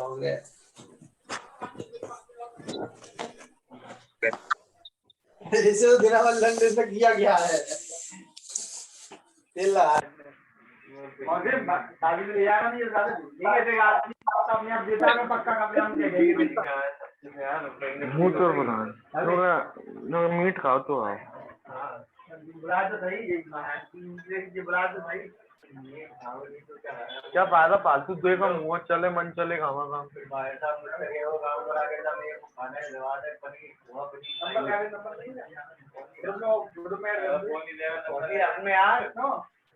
हो गया। इसे तो दिनावर लंदन से किया गया है। तेला और फिर दादी ने यार नहीं ज्यादा ठीक है देगा अपने आप देता है पक्का कपड़े हम देंगे मुंह तो बना नो मीट खाओ तो आओ। बुला तो सही ये बुला तो सही। क्या फायदा फालतू दे का मुंह चले मन चले खावा काम भाई साहब मुझे वो काम करा के था मेरे को खाना है दवा दे पनीर हुआ पनीर नंबर क्या नंबर नहीं है ग्रुप में फोन ही देगा तो अपने यार नो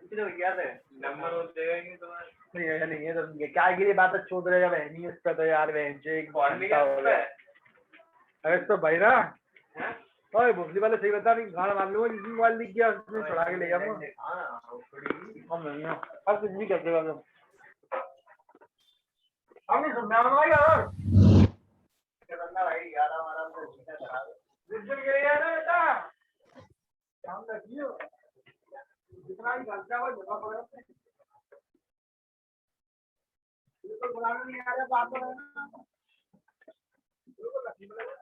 किधर गया थे नंबर वो देगा ही तो नहीं है तो क्या की बात छोड़ रहेगा बहनी इस पे तो यार बहन से एक घंटा हो गया। अरे तो भाई ना ओए भोसली वाले सही बता नहीं गाना मान लूंगा जिसने मोबाइल दिख गया उसने चढ़ा के ले गया मैं हम नहीं है अब कुछ भी कर देगा तुम हम नहीं सुनना भाई यार करना भाई यार आराम से सीधा करा दो बिल्कुल गिर गया ना बेटा काम रखियो जितना ही घंटा हो जमा पड़ा बिल्कुल बुलाना नहीं आ रहा बात कर रहे ना बिल्कुल रखी बोलेगा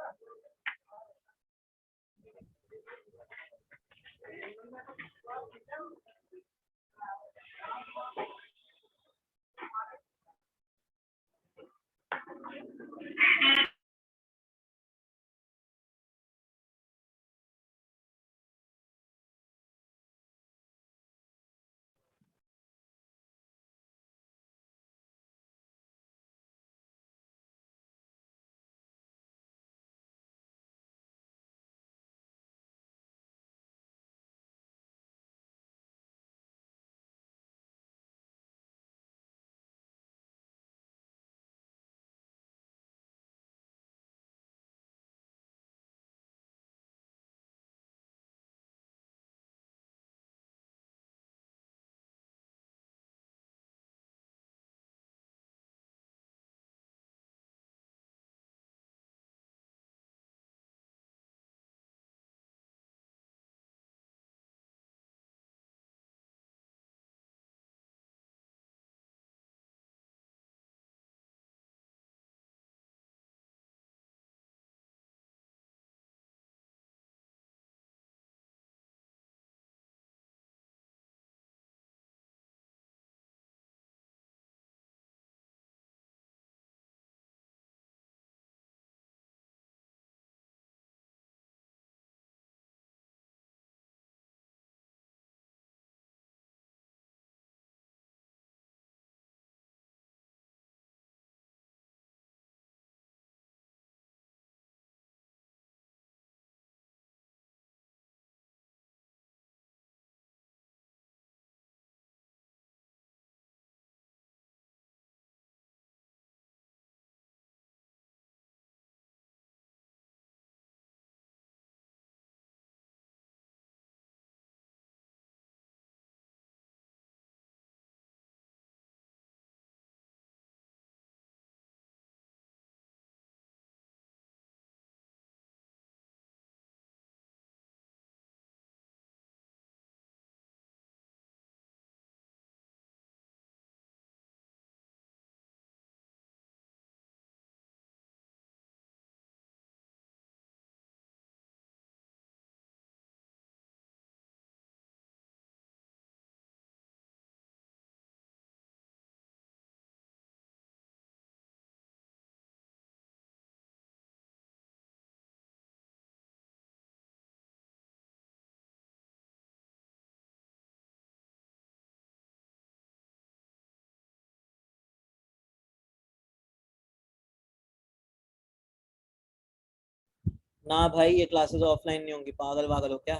ना भाई ये क्लासेस ऑफलाइन नहीं होंगी, पागल पागल हो क्या?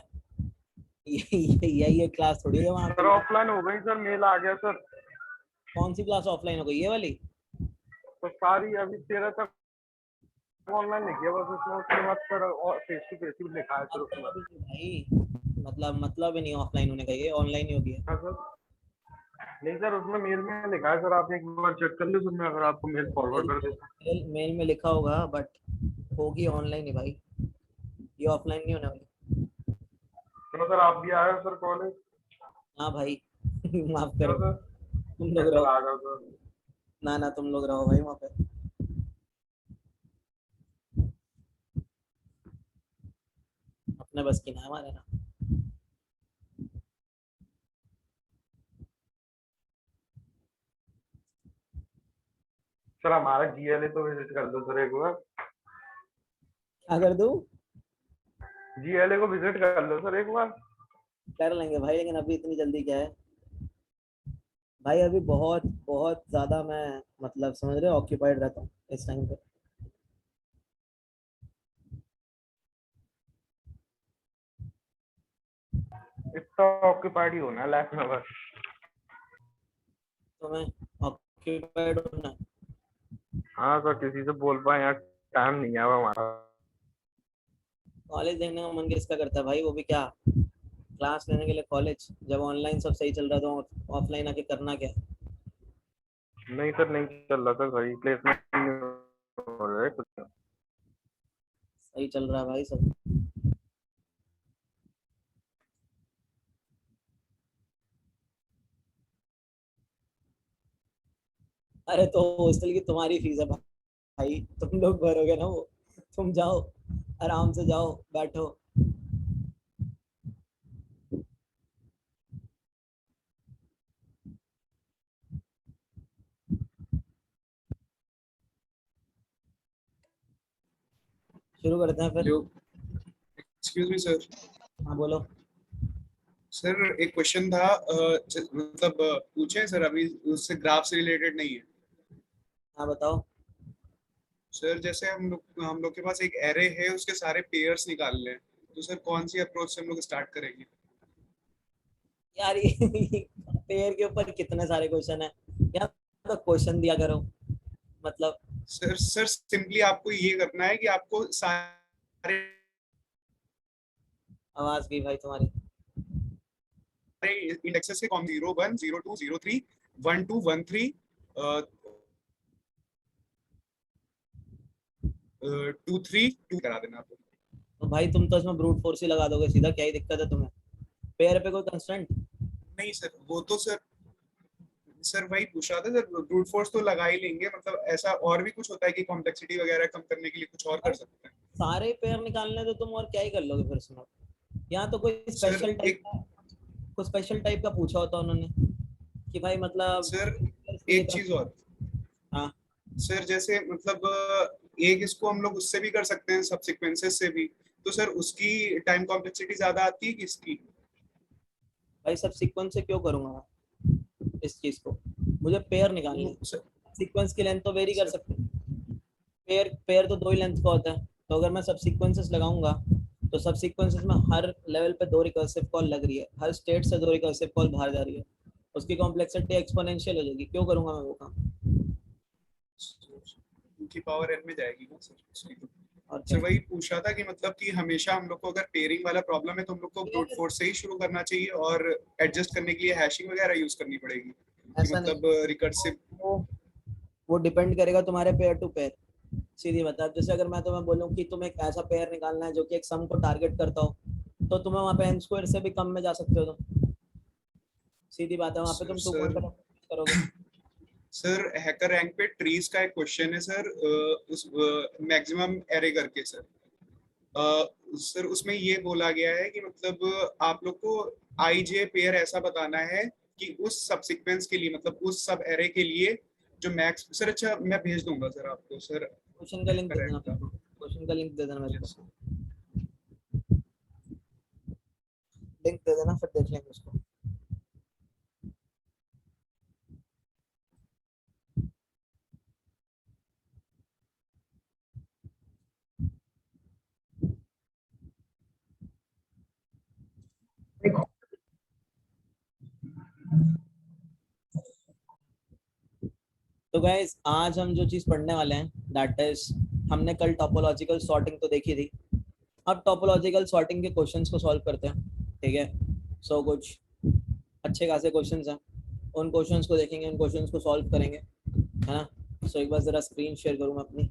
ये क्लास थोड़ी है वहाँ सर ऑफलाइन हो गई सर, मेल आ गया सर। कौन सी क्लास ऑफलाइन हो गई, ये वाली? तो सारी अभी 13 तक ऑनलाइन लिखी है बस, उसमें उसके बाद सर फेस टू फेस भी लिखा है सर उसमें। भाई मतलब ही नहीं ऑफलाइन होने का, ये ऑनलाइन ही होगी। हाँ सर, नहीं सर उसमें मेल में लिखा है सर, आप एक बार चेक कर लो सर, मैं अगर आपको मेल फॉरवर्ड कर देता। मेल में लिखा होगा बट होगी ऑनलाइन ही भाई, ये ऑफलाइन नहीं होने वाली। तो सर आप भी आए हो सर कॉलेज? हाँ भाई माफ करो, सर तुम लोग रहो। ना तुम लोग रहो भाई वहाँ पे। अपने बस की ना है हमारे ना। सर हमारा जीएलए तो विजिट कर दो सर एक बार। क्या कर दूं? जीएलए को विजिट कर लो सर एक बार। कर लेंगे भाई, लेकिन अभी इतनी जल्दी क्या है भाई? अभी बहुत बहुत ज्यादा मैं, मतलब समझ रहे हो, ऑक्यूपाइड रहता हूँ इस टाइम पे। इतना ऑक्यूपाइड ही होना है लाइफ में बस। तो मैं ऑक्यूपाइड हूँ ना। हाँ सर, किसी से बोल पाए यार, टाइम नहीं है अब हमारा। कॉलेज देखने का मन किसका करता है भाई? वो भी क्या, क्लास लेने के लिए कॉलेज? जब ऑनलाइन सब सही चल रहा है तो ऑफलाइन आके करना क्या है? नहीं सर, नहीं चल रहा सर, सही प्लेसमेंट नहीं हो रहा है कुछ। सही चल रहा है भाई सब। अरे तो हॉस्टल की तुम्हारी फीस है भाई, तुम लोग भरोगे ना वो। तुम जाओ, आराम से जाओ, बैठो। शुरू करते हैं फिर। Hello, excuse me sir. हाँ बोलो। सर एक क्वेश्चन था, मतलब पूछे सर, अभी उससे ग्राफ से रिलेटेड नहीं है। हाँ बताओ। सर जैसे हम लोग के पास एक एरे है, उसके सारे पेयर्स निकालने हैं, तो सर कौन सी अप्रोच से हम लोग स्टार्ट करेंगे? यार ये पेड़ के ऊपर कितने सारे क्वेश्चन है यार, तो क्वेश्चन दिया करो मतलब। सर सिंपली आपको ये करना है कि आपको सारे आवाज गई भाई तुम्हारी। इंडेक्सेस के कॉम 01 02 03 12 13 23 2 करा देना आप। तो भाई तुम तो इसमें ब्रूट फोर्स ही लगा दोगे सीधा, क्या ही दिक्कत है तुम्हें? पेड़ पे कोई कंस्ट्रेंट? नहीं सर, वो तो सर वही पूछ रहा था सर, ब्रूट फोर्स तो लगा ही लेंगे, मतलब ऐसा और भी कुछ होता है कि कॉम्प्लेक्सिटी वगैरह कम करने के लिए कुछ और कर सकते हैं? सारे पेड़ निकालने तो तुम और क्या ही कर लोगे फिर इसमें? यहाँ तो कोई सर स्पेशल टाइप एक का, कुछ स्पेशल टाइप का पूछा होता उन्होंने कि भाई मतलब सर के लिए एक चीज और। हाँ सर जैसे मतलब एक इसको हम लोग उससे भी कर सकते हैं, सब सीक्वेंसेस से भी, तो सर उसकी टाइम कॉम्प्लेक्सिटी ज्यादा आती है कि इसकी? भाई, सब सीक्वेंस से क्यों करूंगा मैं इस चीज को? मुझे पेयर निकालने हैं। सर सीक्वेंस की लेंथ तो वेरी कर सर सकते हैं। पेयर पेयर तो दो ही लेंथ का होता है, तो अगर मैं सब सीक्वेंसेस लगाऊंगा तो सब सीक्वेंसेस में हर लेवल पे दो रिकर्सिव कॉल लग रही है, हर स्टेट से दो रिकर्सिव कॉल बाहर जा रही है, उसकी कॉम्प्लेक्सिटी एक्सपोनेंशियल हो जाएगी। क्यों करूंगा मैं वो काम? की पावर एन में जाएगी ना सर उसकी तो। और सर क्या? वही पूछ रहा था कि मतलब कि हमेशा हम लोग को अगर पेयरिंग वाला प्रॉब्लम है तो हम लोग को ब्रूट फोर्स से ही शुरू करना चाहिए, और एडजस्ट करने के लिए हैशिंग वगैरह यूज करनी पड़ेगी कि ऐसा नहीं, मतलब रिकर्सिव? वो वो डिपेंड करेगा तुम्हारे पेयर टू पेयर। सीधी बता, जैसे अगर मैं तुम्हें बोलूं कि तुम्हें एक ऐसा पेयर निकालना है जो कि एक सम को टारगेट करता हो, तो तुम्हें वहां पे एन स्क्वायर से भी कम में जा सकते हो तुम। सीधी बात है, वहां पे सर तुम 2 सर करोगे। सर हैकर रैंक पे ट्रीज का एक क्वेश्चन है सर, उस मैक्सिमम एरे करके सर, सर उसमें ये बोला गया है कि मतलब आप लोग को आई जे पेयर ऐसा बताना है कि उस सब सीक्वेंस के लिए, मतलब उस सब एरे के लिए जो मैक्स सर। अच्छा मैं भेज दूंगा सर आपको सर, क्वेश्चन का लिंक दे हैकर रैंक देना का। मेरे को, क्वेश्चन का लिंक दे देना मेरे को। यस लिंक दे देना, फिर देख लेंगे उसको। तो गाइस, आज हम जो चीज पढ़ने वाले हैं दैट इज, हमने कल टोपोलॉजिकल सॉर्टिंग तो देखी थी। अब टोपोलॉजिकल सॉर्टिंग के क्वेश्चंस को सॉल्व करते हैं, ठीक है? सो कुछ अच्छे खासे क्वेश्चंस हैं, उन क्वेश्चंस को देखेंगे, उन क्वेश्चंस को सॉल्व करेंगे, है ना? सो एक बार जरा स्क्रीन शेयर करूँ मैं अपनी।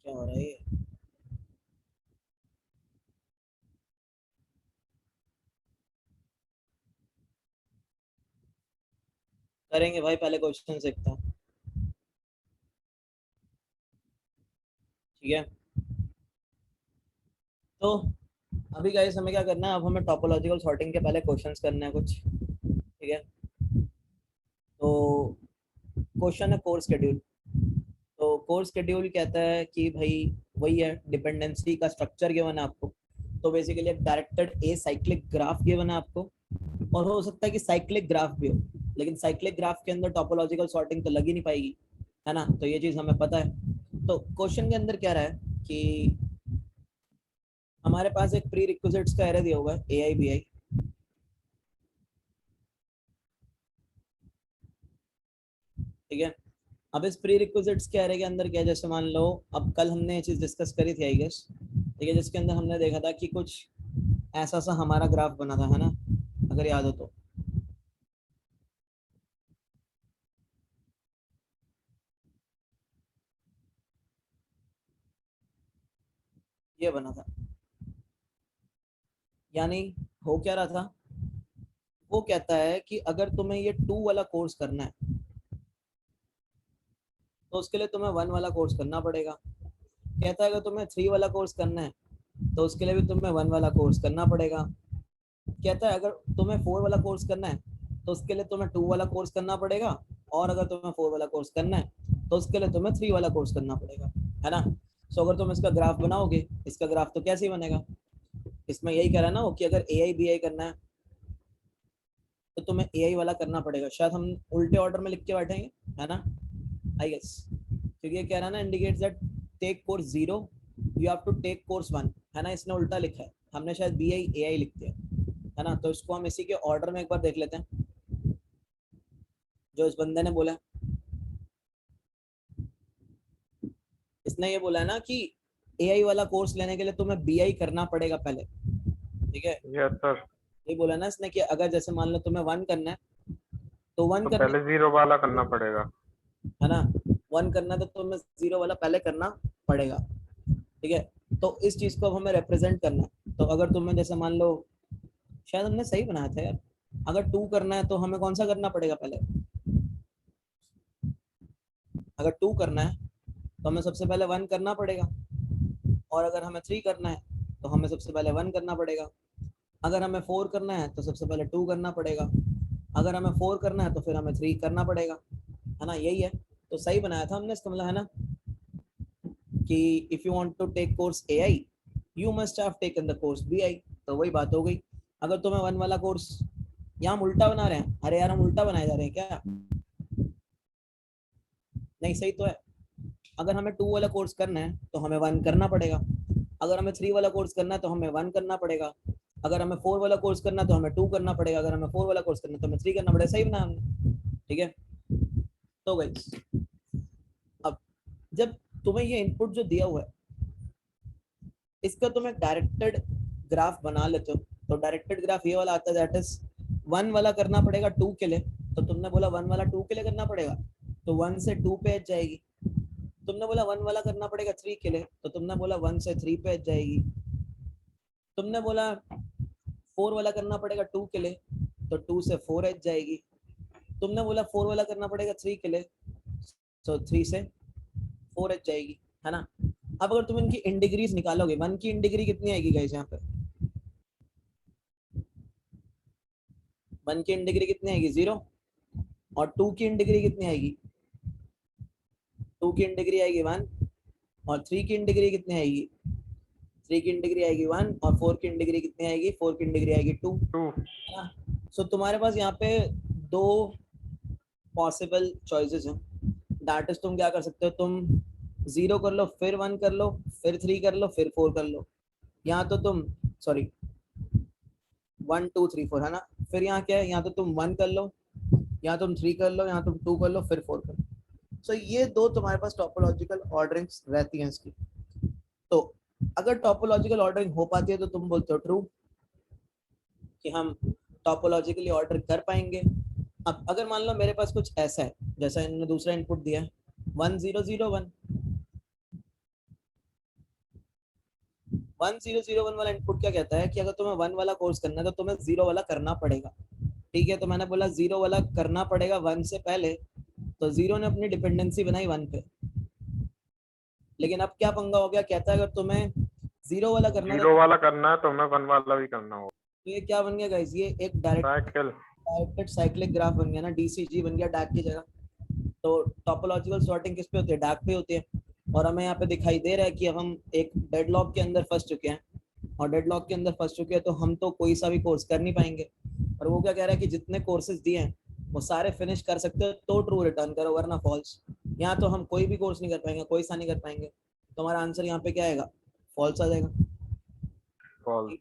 क्या हो रहा है ये? करेंगे भाई, पहले क्वेश्चन देखते हैं। ठीक है, तो अभी गाइस हमें क्या करना है, अब हमें टोपोलॉजिकल सॉर्टिंग के पहले क्वेश्चंस करने हैं कुछ। ठीक है, तो क्वेश्चन है कोर्स शेड्यूल। तो कोर्स शेड्यूल कहता है कि भाई वही है, डिपेंडेंसी का स्ट्रक्चर गिवन है आपको। तो बेसिकली एक directed a cyclic graph given है आपको, और हो सकता है कि साइक्लिक ग्राफ भी हो, लेकिन साइक्लिक ग्राफ के अंदर टोपोलॉजिकल सॉर्टिंग तो लग ही नहीं पाएगी, है ना। तो ये चीज हमें पता है। तो क्वेश्चन के अंदर क्या रहा है कि हमारे पास एक प्री रिक्विजिट्स का एरे दिया हुआ है ए आई बी आई। ठीक है, अब इस प्री रिक्विजिट्स के एरे के अंदर क्या है, जैसे मान लो अब कल हमने ये चीज डिस्कस करी थी आई गेस। ठीक है, जिसके अंदर हमने देखा था कि कुछ ऐसा सा हमारा ग्राफ बना था, है ना, अगर याद हो तो। ये बना था, यानी हो क्या रहा था, वो कहता है कि अगर तुम्हें ये 2 वाला कोर्स करना है तो उसके लिए तुम्हें 1 वाला कोर्स करना पड़ेगा। कहता है अगर तुम्हें 3 वाला कोर्स करना है तो उसके लिए भी तुम्हें 1 वाला कोर्स करना पड़ेगा। कहता है अगर तुम्हें 4 वाला कोर्स करना है तो उसके लिए तुम्हें 2 वाला कोर्स करना पड़ेगा, और अगर तुम्हें 4 वाला कोर्स करना है तो उसके लिए तुम्हें 3 वाला कोर्स करना पड़ेगा, है ना। सो अगर तुम इसका ग्राफ बनाओगे, इसका ग्राफ तो कैसे बनेगा, इसमें यही कह रहा है ना वो कि अगर ए आई बी आई करना है तो तुम्हें ए आई वाला करना पड़ेगा। शायद हम उल्टे ऑर्डर में लिख के बैठेंगे, है ना, आई गेस, क्योंकि ये कह रहा है ना indicates that take course 0 you have to take course 1, है ना। इसने उल्टा लिखा है, हमने शायद बी आई ए आई लिख दिया, है ना। तो इसको हम इसी के ऑर्डर में एक बार देख लेते हैं जो इस बंदे ने बोला है। इसने ये बोला है ना कि ए आई वाला कोर्स लेने के लिए तुम्हें बी आई करना पड़ेगा पहले। ठीक है, यस सर। ये बोला ना इसने कि अगर जैसे मान लो तुम्हें 1 करना है तो 1 तो करने, पहले 0 वाला करना पड़ेगा। है ना, 1 करना है तो तुम्हें 0 वाला पहले करना पड़ेगा। ठीक है, तो इस चीज को अब हमें रिप्रेजेंट करना है। तो अगर तुम्हें जैसे मान लो, शायद हमने सही बनाया था यार, अगर 2 करना है तो हमें कौन सा करना पड़ेगा पहले, अगर 2 करना है तो हमें सबसे पहले 1 करना पड़ेगा, और अगर हमें 3 करना है तो हमें सबसे पहले 1 करना पड़ेगा। अगर हमें 4 करना है तो सबसे पहले 2 करना पड़ेगा। अगर हमें 4 करना है तो फिर हमें 3 करना पड़ेगा, है ना, यही है। तो सही बनाया था हमने इसका मतलब, है ना, कि if you want to take course AI you must have taken the course BI. तो वही बात हो गई। अगर तुम्हें 1 वाला कोर्स, यहाँ हम उल्टा बना रहे हैं, अरे यार हम उल्टा बनाए जा रहे हैं क्या, नहीं सही तो है। अगर हमें 2 वाला कोर्स करना है तो हमें 1 करना पड़ेगा। अगर हमें 3 वाला कोर्स करना है तो हमें 1 करना पड़ेगा। अगर हमें 4 वाला कोर्स करना है तो हमें 2 करना पड़ेगा। अगर हमें 4 वाला कोर्स करना है तो हमें 3 करना पड़ेगा। सही बनाया हमने, ठीक है। तो गाइस अब जब तुम्हें ये इनपुट जो दिया हुआ है इसका तुम एक डायरेक्टेड ग्राफ बना लेते हो, तो डायरेक्टेड ग्राफ ये वाला आता है, दैट इज 1 वाला करना पड़ेगा 2 के लिए। तो तुमने बोला 1 वाला 2 के लिए करना पड़ेगा, तो 1 से 2 पे एज जाएगी। तुमने बोला 1 वाला करना पड़ेगा 3 के लिए, तो तुमने बोला 1 से 3 पे एज जाएगी। तुमने बोला 4 वाला करना पड़ेगा 2 के लिए, तो 2 से 4 एज जाएगी। तुमने बोला 4 वाला करना पड़ेगा 3 के लिए, तो 3 से 4 एज जाएगी, है ना। अब अगर तुम इनकी इन डिग्रीज निकालोगे, 1 की इन डिग्री कितनी आएगी गाइस, यहाँ पे 1 की इन डिग्री कितनी आएगी 0, और 2 की इन डिग्री कितनी आएगी, 2 की इन डिग्री आएगी 1, और 3 की इन डिग्री कितनी आएगी, 3 की इन डिग्री आएगी 1, और 4 की इन डिग्री कितनी आएगी, 4 की इन डिग्री आएगी 2। सो तुम्हारे पास यहाँ पे 2 पॉसिबल चॉइसेस हैं। दैट इज तुम क्या कर सकते हो, तुम 0 कर लो, फिर 1 कर लो, फिर 3 कर लो, फिर 4 कर लो। यहाँ तो तुम सॉरी 1 2 3 4, है ना। फिर यहाँ क्या है, यहाँ तो तुम 1 कर लो, यहाँ तुम 3 कर लो, यहाँ तुम 2 कर लो, फिर 4 कर लो। सो ये 2 तुम्हारे पास टोपोलॉजिकल ऑर्डरिंग्स रहती हैं इसकी। तो अगर टोपोलॉजिकल ऑर्डरिंग हो पाती है तो तुम बोलते हो ट्रू कि हम टोपोलॉजिकली ऑर्डर कर पाएंगे। अब अगर मान लो मेरे पास कुछ ऐसा है, जैसा इन्होंने दूसरा इनपुट दिया है 1 0 0 1, 1001 वाला इनपुट क्या कहता है कि अगर तुम्हें 1 वाला कोर्स करना है तो तुम्हें 0 वाला करना पड़ेगा। ठीक है, तो मैंने बोला 0 वाला करना पड़ेगा 1 से पहले, तो 0 ने अपनी डिपेंडेंसी बनाई 1 पे। लेकिन अब क्या पंगा हो गया, कहता है अगर तुम्हें 0 वाला करना था जीरो वाला करना है तो हमें 1 वाला भी करना होगा। तो ये क्या बन गया गाइस, ये एक साइकिल। डायरेक्टेड साइक्लिक ग्राफ बन गया ना, डीसीजी बन गया डैक की जगह। तो टोपोलॉजिकल सॉर्टिंग किस पे होती है, डैक पे होती है। और हमें यहाँ पे दिखाई दे रहा है कि अब हम एक डेडलॉक के अंदर फंस चुके हैं, और डेडलॉक के अंदर फंस चुके हैं तो हम तो कोई सा भी कोर्स कर नहीं पाएंगे। और वो क्या कह रहा है कि जितने कोर्सेज दिए हैं वो सारे फिनिश कर सकते हो तो ट्रू रिटर्न करो, वरना फॉल्स। यहाँ तो हम कोई भी कोर्स नहीं कर पाएंगे, कोई सा नहीं कर पाएंगे, तो हमारा आंसर यहाँ पे क्या आएगा, फॉल्स आ जाएगा। फॉल्स।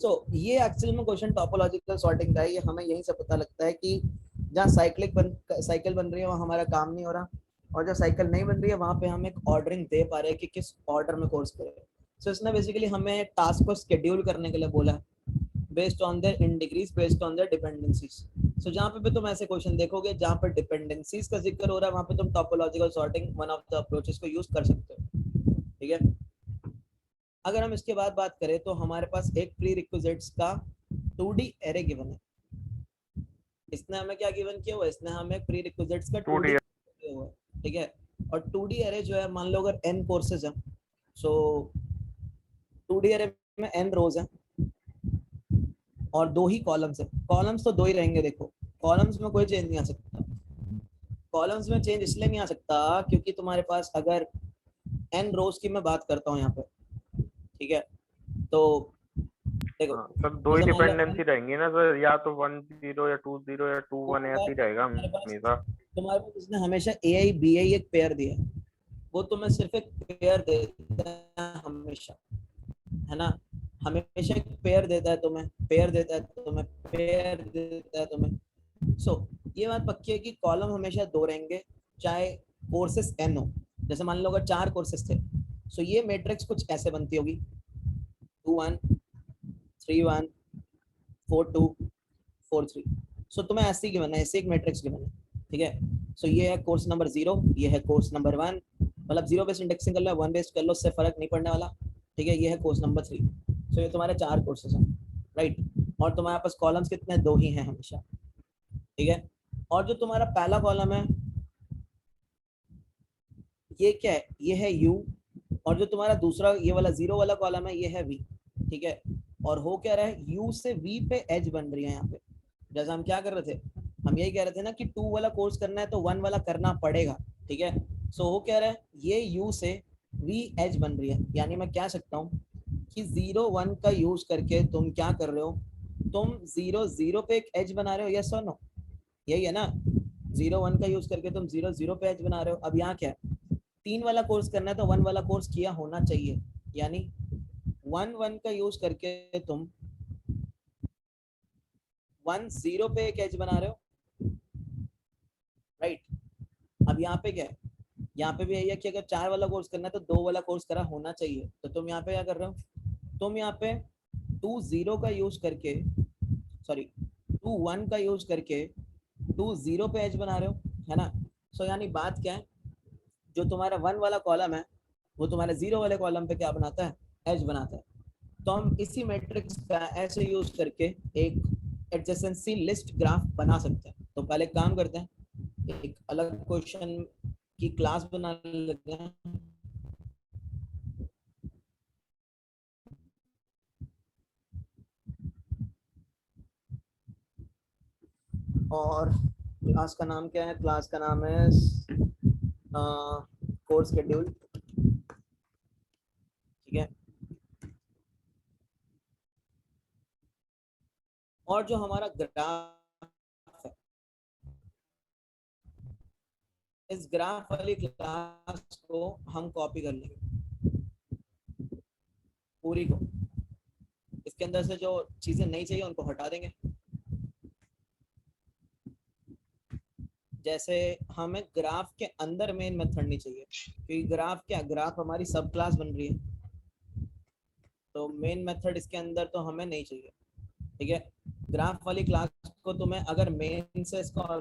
सो ये एक्चुअल में क्वेश्चन टोपोलॉजिकल सॉर्टिंग का है। ये हमें यहीं से पता लगता है कि जहाँ साइकिल बन रही है वहाँ हमारा काम नहीं हो रहा, और जो साइकिल नहीं बन रही है वहाँ पे हम एक ऑर्डरिंग दे पा रहे हैं कि किस ऑर्डर में कोर्स करें। सो इसने बेसिकली हमें टास्क को शेड्यूल करने के लिए बोला है, based on their in degrees, based on their dependencies. So जहाँ पे भी तुम ऐसे क्वेश्चन देखोगे जहाँ पर डिपेंडेंसीज का जिक्र हो रहा है वहाँ पे तुम topological sorting one of the approaches को यूज कर सकते हो। ठीक है, अगर हम इसके बाद बात करें तो हमारे पास एक प्री रिक्विजिट्स का 2D एरे गिवन है। इसने हमें क्या गिवन किया हुआ है, इसने हमें प्री रिक्विजिट्स का 2D 2D। दिया हुआ है। ठीक है, और 2D एरे जो है, मान लो अगर n कोर्सेज हैं, सो 2D एरे में n रोज हैं और 2 ही कॉलम्स है। कॉलम्स तो 2 ही रहेंगे, देखो कॉलम्स में कोई चेंज नहीं आ सकता। कॉलम्स में चेंज इसलिए नहीं आ सकता क्योंकि तुम्हारे पास अगर n रोज की मैं बात करता हूँ यहाँ पे, ठीक है, तो देखो हाँ सर, 2 ही जैसे मान लो डिपेंडेंसी रहेंगी ना सर, या तो 1 0 या 2 0 या 2 1 ऐसे ही रहेगा हमेशा। तुम्हारे पास इसने हमेशा ए आई बी आई एक पेयर दिया है, वो तुम्हें सिर्फ एक पेयर देता है हमेशा, है ना, हमेशा एक पेयर देता है तुम्हें, पेयर देता है तुम्हें, पेयर देता है तुम्हें। सो ये बात पक्की है कि कॉलम हमेशा 2 रहेंगे, चाहे कोर्सेस n हो। जैसे मान लो अगर 4 कोर्सेस थे, सो ये मैट्रिक्स कुछ ऐसे बनती होगी, 2 1 3 1 4 2 4 3। सो तुम्हें ऐसे ही गिवन है, ऐसे एक मैट्रिक्स गिवन है। ठीक है, सो ये है कोर्स नंबर 0, ये है कोर्स नंबर 1, मतलब 0 बेस्ड इंडेक्सिंग कर लो, 1 बेस्ड कर लो, उससे फर्क नहीं पड़ने वाला। ठीक है, ये है कोर्स नंबर 3। सो ये तुम्हारे 4 कोर्सेज हैं, राइट, और तुम्हारे पास कॉलम्स कितने, 2 ही हैं हमेशा। ठीक है, और जो तुम्हारा पहला कॉलम है ये क्या है, ये है u, और जो तुम्हारा दूसरा ये वाला 0 वाला कॉलम है ये है v। ठीक है, और हो क्या रहा है, u से v पे एज बन रही है यहाँ पे। जैसा हम क्या कर रहे थे, हम यही कह रहे थे ना कि 2 वाला कोर्स करना है तो 1 वाला करना पड़ेगा। ठीक है, सो हो क्या रहा है, ये u से v एज बन रही है, यानी मैं कह सकता हूँ कि 0 1 का यूज करके तुम क्या कर रहे हो, तुम 0 0 पे एक एज बना रहे हो, यस और नो, यही है ना, 0 1 का यूज करके तुम 0 0 पे एज बना रहे हो। अब यहाँ क्या है, 3 वाला कोर्स करना है तो 1 वाला कोर्स किया होना चाहिए, यानी 1 1 का यूज करके तुम 1 0 पे एक एज बना रहे हो, राइट। अब यहाँ पे क्या है, यहाँ पे भी यही है कि अगर 4 वाला कोर्स करना है तो 2 वाला कोर्स करा होना चाहिए, तो तुम यहाँ पे क्या कर रहे हो, तुम यहाँ पे 2 0 का यूज करके, सॉरी 2 1 का यूज करके 2 0 पे एज बना रहे हो, है ना। सो यानी बात क्या है, जो तुम्हारा 1 वाला कॉलम है वो तुम्हारे 0 वाले कॉलम पे क्या बनाता है, एज बनाता है। तो हम इसी मैट्रिक्स का ऐसे यूज करके एक एडजेसेंसी लिस्ट ग्राफ बना सकते हैं। तो पहले काम करते हैं, एक अलग क्वेश्चन की क्लास बनाने लगते हैं, और क्लास का नाम क्या है, क्लास का नाम है कोर्स शेड्यूल। ठीक है, और जो हमारा ग्राफ है, इस ग्राफ वाली क्लास को हम कॉपी कर लेंगे पूरी को, इसके अंदर से जो चीजें नहीं चाहिए उनको हटा देंगे। जैसे हमें ग्राफ के अंदर मेन मेथड नहीं चाहिए, क्योंकि ग्राफ क्या, ग्राफ हमारी सब क्लास बन रही है, तो मेन मेथड इसके अंदर तो हमें नहीं चाहिए। ठीक है, ग्राफ वाली क्लास को तुम्हें अगर मेन से इसका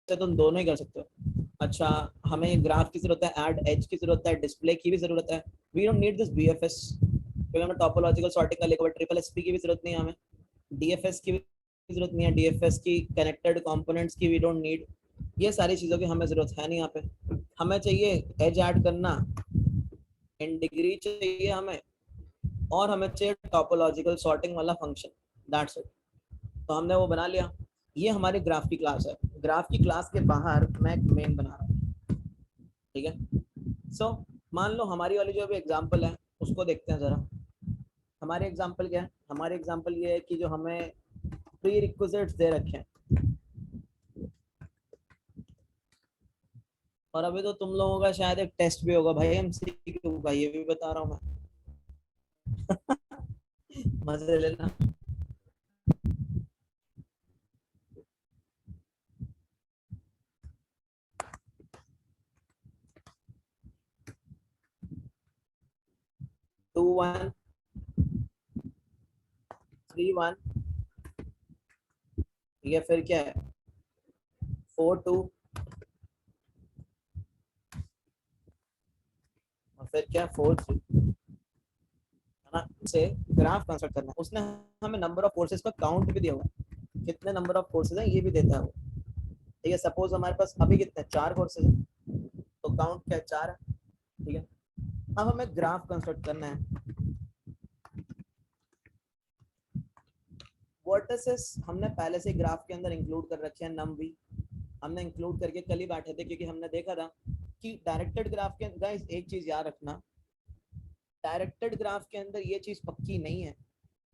से तुम दोनों ही कर सकते हो। अच्छा, हमें ग्राफ की जरूरत है, ऐड एज की जरूरत है, डिस्प्ले की भी जरूरत है। We don't need this BFS, क्योंकि हमें टोपोलॉजिकल सॉर्टिंग का लेकर ट्रिपल एसपी की भी जरूरत नहीं है, हमें डीएफएस की भी जरूरत नहीं है, डीएफएस की कनेक्टेड कंपोनेंट्स की वी डोंट नीड। ये सारी चीजों की हमें जरूरत है नहीं यहाँ पे। हमें चाहिए एज ऐड करना, इन डिग्री चाहिए हमें, और हमें चाहिए टोपोलॉजिकल सॉर्टिंग वाला फंक्शन, दैट्स इट। तो हमने वो बना लिया। ये हमारी ग्राफ की क्लास है। ग्राफ की क्लास के बाहर मैं एक मेन बना रहा हूँ, ठीक है। सो मान लो हमारी वाली जो भी एग्जांपल है उसको देखते हैं जरा। हमारे एग्जांपल क्या है? हमारे एग्जांपल ये है कि जो हमें प्री रिक्विजिट्स दे रखे हैं, और अभी तो तुम लोगों का शायद एक टेस्ट भी होगा भाई, एमसीक्यू का, ये भी बता रहा हूँ मैं। मजे लेना। टू वन 3 1, ठीक है। फिर क्या है? 4 2, और फिर क्या? 4 3, है ना। से ग्राफ कंस्ट्रक्ट करना है। उसने हमें नंबर ऑफ फोर्सेस का काउंट भी दिया हुआ है, कितने नंबर ऑफ फोर्सेस हैं ये भी देता है वो, ठीक है। सपोज हमारे पास अभी कितने 4 फोर्सेस हैं, तो काउंट क्या है? 4 है, ठीक है। अब हमें ग्राफ कंस्ट्रक्ट करना है। वर्टिसेस हमने पहले से ग्राफ के अंदर इंक्लूड कर रखे हैं, नम भी हमने इंक्लूड करके कल ही बैठे थे, क्योंकि हमने देखा था कि डायरेक्टेड ग्राफ के अंदर, गाइस एक चीज याद रखना, डायरेक्टेड ग्राफ के अंदर ये चीज पक्की नहीं है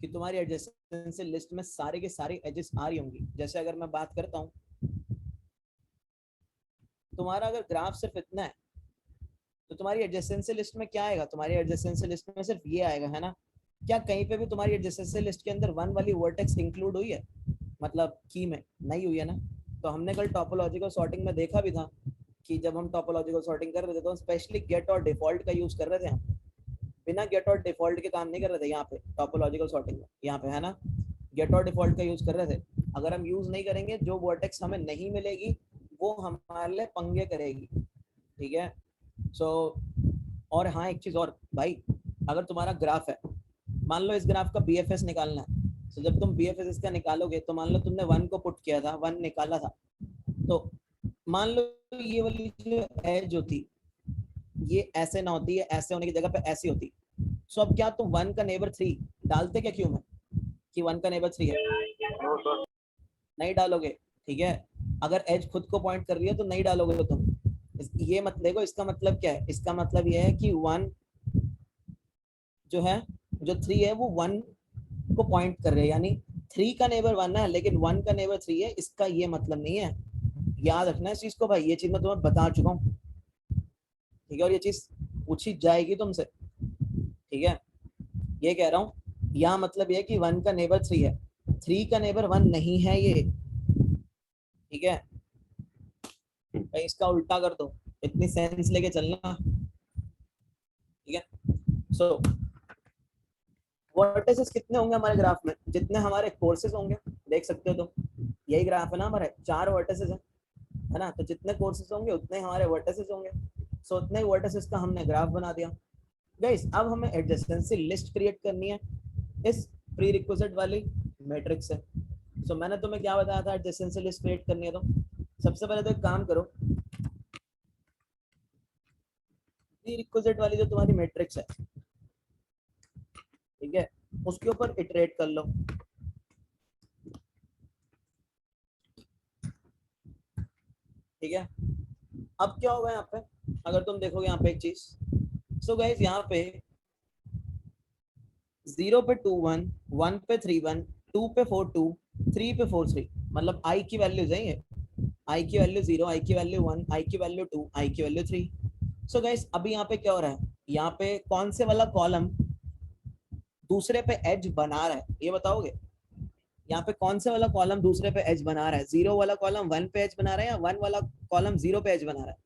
कि तुम्हारी एडजेसेंसी लिस्ट में सारे के सारे एजेस आ रही होंगी। जैसे अगर मैं बात करता हूँ, तुम्हारा अगर ग्राफ सिर्फ इतना है तो तुम्हारी एडजेसेंसी लिस्ट में क्या आएगा? तुम्हारी एडजेसेंसी लिस्ट में सिर्फ ये आएगा, है ना। क्या कहीं पे भी तुम्हारी एडजेसेंसी लिस्ट के अंदर 1 वाली वर्टेक्स इंक्लूड हुई है? मतलब की में नहीं हुई है ना। तो हमने कल टोपोलॉजिकल सॉर्टिंग में देखा भी था कि जब हम टोपोलॉजिकल सॉर्टिंग कर रहे थे तो हम स्पेशली गेट और डिफॉल्ट का यूज कर रहे थे यहाँ पे। बिना गेट और डिफॉल्ट के काम नहीं कर रहे थे यहाँ पे टोपोलॉजिकल सॉर्टिंग में, यहाँ पे, है ना। गेट और डिफॉल्ट का यूज कर रहे थे। अगर हम यूज नहीं करेंगे, जो वर्टेक्स हमें नहीं मिलेगी वो हमारे लिए पंगे करेगी, ठीक है। सो और हाँ, एक चीज और भाई, अगर तुम्हारा ग्राफ है, मान लो इस ग्राफ का बीएफएस निकालना है, तो जब तुम बीएफएस इसका निकालोगे तो मान लो तुमने 1 को पुट किया था, 1 निकाला था, तो मान लो ये वाली जो एज होती, ये ऐसे ना होती है, ऐसे होने की जगह पे ऐसी होती। सो अब क्या तुम 1 का नेबर 3 डालते क्या क्यों में कि 1 का नेबर 3 है? नहीं डालोगे, ठीक है। अगर एज खुद को पॉइंट कर रही है तो नहीं डालोगे तुम। ये मत देखो, इसका मतलब क्या है? इसका मतलब ये है कि 1 जो है, जो 3 है वो 1 को पॉइंट कर रहे हैं, यानी 3 का नेबर 1 है लेकिन 1 का नेबर 3 है, इसका ये मतलब नहीं है। याद रखना इस चीज को भाई, ये चीज मैं तुम्हें बता चुका हूँ, ठीक है। और ये चीज पूछी जाएगी तुमसे, ठीक है। ये कह रहा हूँ, यहाँ मतलब ये कि 1 का नेबर 3 है, 3 का नेबर 1 नहीं है ये, ठीक है। कहीं इसका उल्टा कर दो, इतनी सेंस लेके चलना, ठीक है। सो वर्टिसेस कितने होंगे हमारे ग्राफ में? जितने हमारे कोर्सेज होंगे, देख सकते हो तुम, यही ग्राफ है ना हमारे, 4 वर्टिसेस है ना। तो जितने कोर्सेज होंगे उतने हमारे वर्टिसेस होंगे। सो उतने वर्टिसेस का हमने ग्राफ बना दिया। गाइस अब हमें एडजेसेंसी लिस्ट क्रिएट करनी है इस प्री रिक्विजिट वाली मैट्रिक्स से। सो मैंने तुम्हें क्या बताया था एडजेसेंसी लिस्ट क्रिएट करनी है? तो सबसे पहले तो एक काम करो, प्री रिक्विजिट वाली जो तुम्हारी मैट्रिक्स है, ठीक है, उसके ऊपर इटरेट कर लो, ठीक है। अब क्या होगा यहाँ पे, अगर तुम देखोगे यहाँ पे एक चीज, सो गाइस यहाँ पे 0 पे 2 1, 1 पे 3 1, 2 पे 4 2, 3 पे 4 3, मतलब i की वैल्यूज है ये। i की वैल्यू 0, i की वैल्यू 1, i की वैल्यू 2, i की वैल्यू 3। सो गाइस अभी यहाँ पे क्या हो रहा है? यहाँ पे कौन से वाला कॉलम दूसरे पे एज बना रहा है, ये बताओगे? यहाँ पे कौन से वाला कॉलम दूसरे पे एज बना रहा है? 0 वाला कॉलम 1 पे एज बना रहा है या 1 वाला कॉलम 0 पे एज बना रहा है?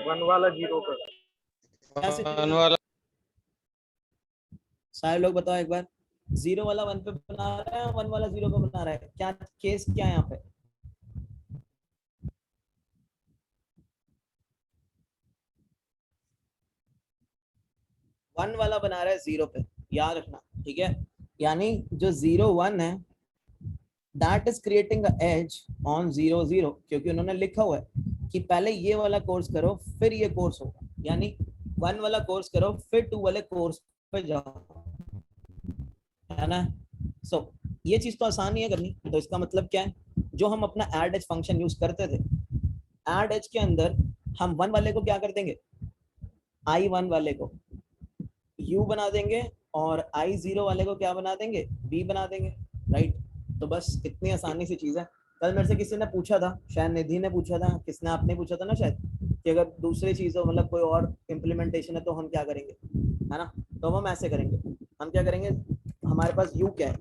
1 वाला 0 पे। क्या सिचुएशन? सारे लोग बताओ एक बार, 0 वाला 1 पे बना रहा है, 1 वाला 0 पे बना रहा है, क्या केस क्या है यहाँ पे? 1 वाला बना रहा है 0 पे, याद रखना, ठीक है। यानी जो 0 1 है that is creating a edge on 0 0, क्योंकि उन्होंने लिखा हुआ है कि पहले ये वाला कोर्स करो फिर ये कोर्स होगा, यानी 1 वाला कोर्स करो फिर 2 वाले कोर्स पे जाओ, है ना। सो ये चीज तो आसान ही है करनी। तो इसका मतलब क्या है, जो हम अपना ऐड एज फंक्शन यूज करते थे, ऐड एज के अंदर हम 1 वाले को क्या कर देंगे, i1 वाले को u बना देंगे और i0 वाले को क्या बना देंगे, v बना देंगे, राइट। तो बस इतनी आसानी सी चीज है। कल मेरे से किसी ने पूछा था, शायद निधि ने पूछा था, किसने, आपने पूछा था ना शायद, कि अगर दूसरी चीज हो, मतलब कोई और इम्प्लीमेंटेशन है तो हम क्या करेंगे, है ना। तो हम ऐसे करेंगे, हम क्या करेंगे, हमारे पास u क्या है,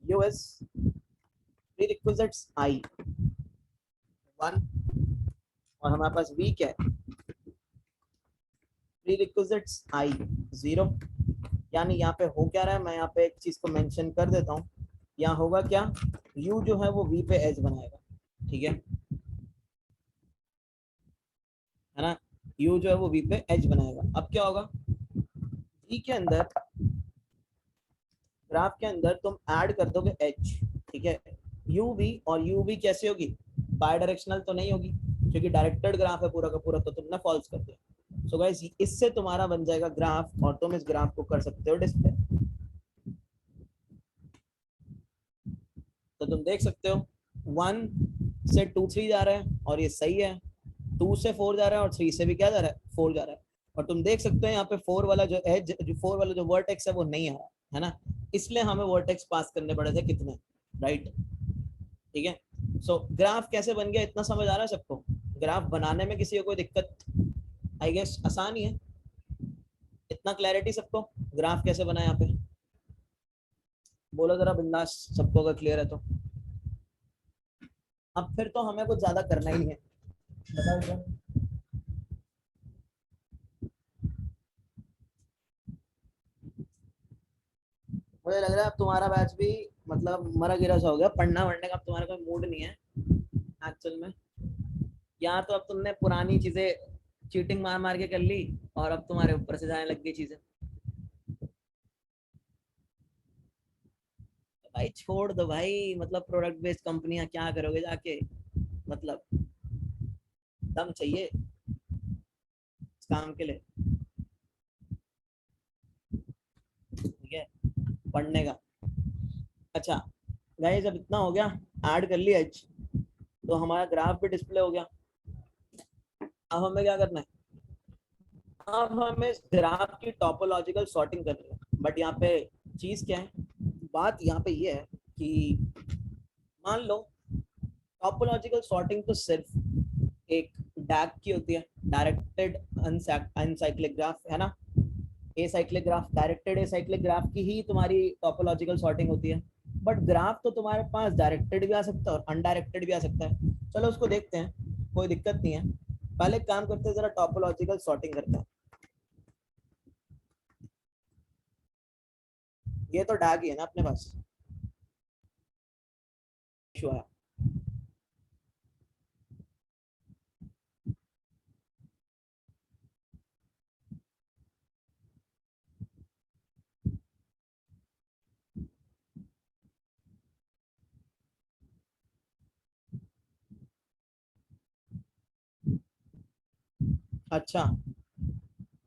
u is prerequisites i1, और हमारे पास v क्या है, prerequisites i0। यानी यहाँ पे हो क्या रहा है, मैं यहाँ पे एक चीज को मेंशन कर देता हूँ, यहाँ होगा क्या, u जो है वो v पे एज बनाएगा, ठीक है ना, u जो है वो v पे एज बनाएगा। अब क्या होगा, v के अंदर, ग्राफ के अंदर तुम ऐड कर दोगे h, ठीक है। uv और uv कैसे होगी, बाय डायरेक्शनल तो नहीं होगी, क्योंकि डायरेक्टेड ग्राफ है पूरा का पूरा, तो तुमने फॉल्स कर दिया। सो गाइस इससे तुम्हारा बन जाएगा ग्राफ, और तुम इस ग्राफ को कर सकते हो डिस्प्ले। तो तुम देख सकते हो 1 से 2 3 जा रहा है और ये सही है, 2 से 4 जा रहा है और 3 से भी क्या जा रहा है, 4 जा रहा है। और तुम देख सकते हो यहाँ पे 4 वाला जो एज, जो 4 वाला जो वर्टेक्स है वो नहीं आ रहा है ना, इसलिए हमें वर्टेक्स पास करने पड़े थे कितने, राइट, ठीक है। सो ग्राफ कैसे बन गया, इतना समझ आ रहा है सबको, ग्राफ बनाने में किसी को कोई दिक्कत, आई गेस आसान ही है, इतना क्लैरिटी सबको, ग्राफ कैसे बना यहाँ पे, बोलो जरा बिंदास, सबको अगर क्लियर है तो। अब फिर तो हमें कुछ ज्यादा करना ही है, बताओ क्या। मुझे लग रहा है अब तुम्हारा बैच भी मतलब मरा गिरा सा हो गया, पढ़ना वढ़ने का अब तुम्हारा कोई मूड नहीं है एक्चुअल में। यहाँ तो अब तुमने पुरानी चीजें चीटिंग मार मार के कर ली, और अब तुम्हारे ऊपर से जाने लग गई चीजें। भाई छोड़ दो भाई, मतलब प्रोडक्ट बेस्ड कंपनियां क्या करोगे जाके, मतलब दम चाहिए इस काम के लिए, ठीक है, पढ़ने का। अच्छा गाइस जब इतना हो गया, ऐड कर लिया एच, तो हमारा ग्राफ भी डिस्प्ले हो गया। अब हमें क्या करना है, अब हमें इस ग्राफ की टोपोलॉजिकल सॉर्टिंग करनी है। बट यहाँ पे चीज क्या है, बात यहाँ पे ये है कि मान लो टोपोलॉजिकल सॉर्टिंग तो सिर्फ एक डैग की होती है, डायरेक्टेड अनसाइक्लिक ग्राफ, है ना। Acyclic graph, directed acyclic graph की ही तुम्हारी टोपोलॉजिकल सॉर्टिंग होती है। बट ग्राफ तो तुम्हारे पास डायरेक्टेड भी आ सकता है और अनडायरेक्टेड भी आ सकता है। चलो उसको देखते हैं, कोई दिक्कत नहीं है। पहले काम करते हैं, जरा टोपोलॉजिकल सॉर्टिंग करते हैं। ये तो डैग ही है ना अपने पास, इशू है। अच्छा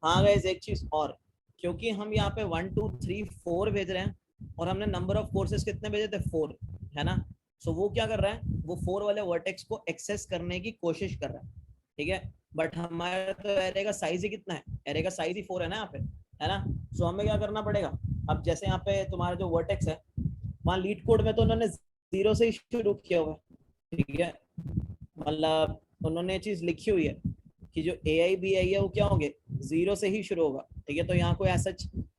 हाँ गाइस एक चीज और, क्योंकि हम यहाँ पे 1 2 3 4 भेज रहे हैं, और हमने नंबर ऑफ कोर्सेज कितने भेजे थे, 4, है ना। सो वो क्या कर रहा है, वो 4 वाले वर्टेक्स को एक्सेस करने की कोशिश कर रहा है, ठीक है। बट हमारा तो एरे का साइज ही कितना है, एरे का साइज ही 4 है ना यहाँ पे, है ना। सो हमें क्या करना पड़ेगा, अब जैसे यहाँ पे तुम्हारा जो वर्टेक्स है, वहाँ लीड कोड में तो उन्होंने 0 से ही शुरू किया हुआ है, ठीक है। मतलब उन्होंने ये चीज लिखी हुई है कि जो ए आई बी आई है वो क्या होंगे, 0 से ही शुरू होगा, ठीक है। तो यहाँ कोई ऐसा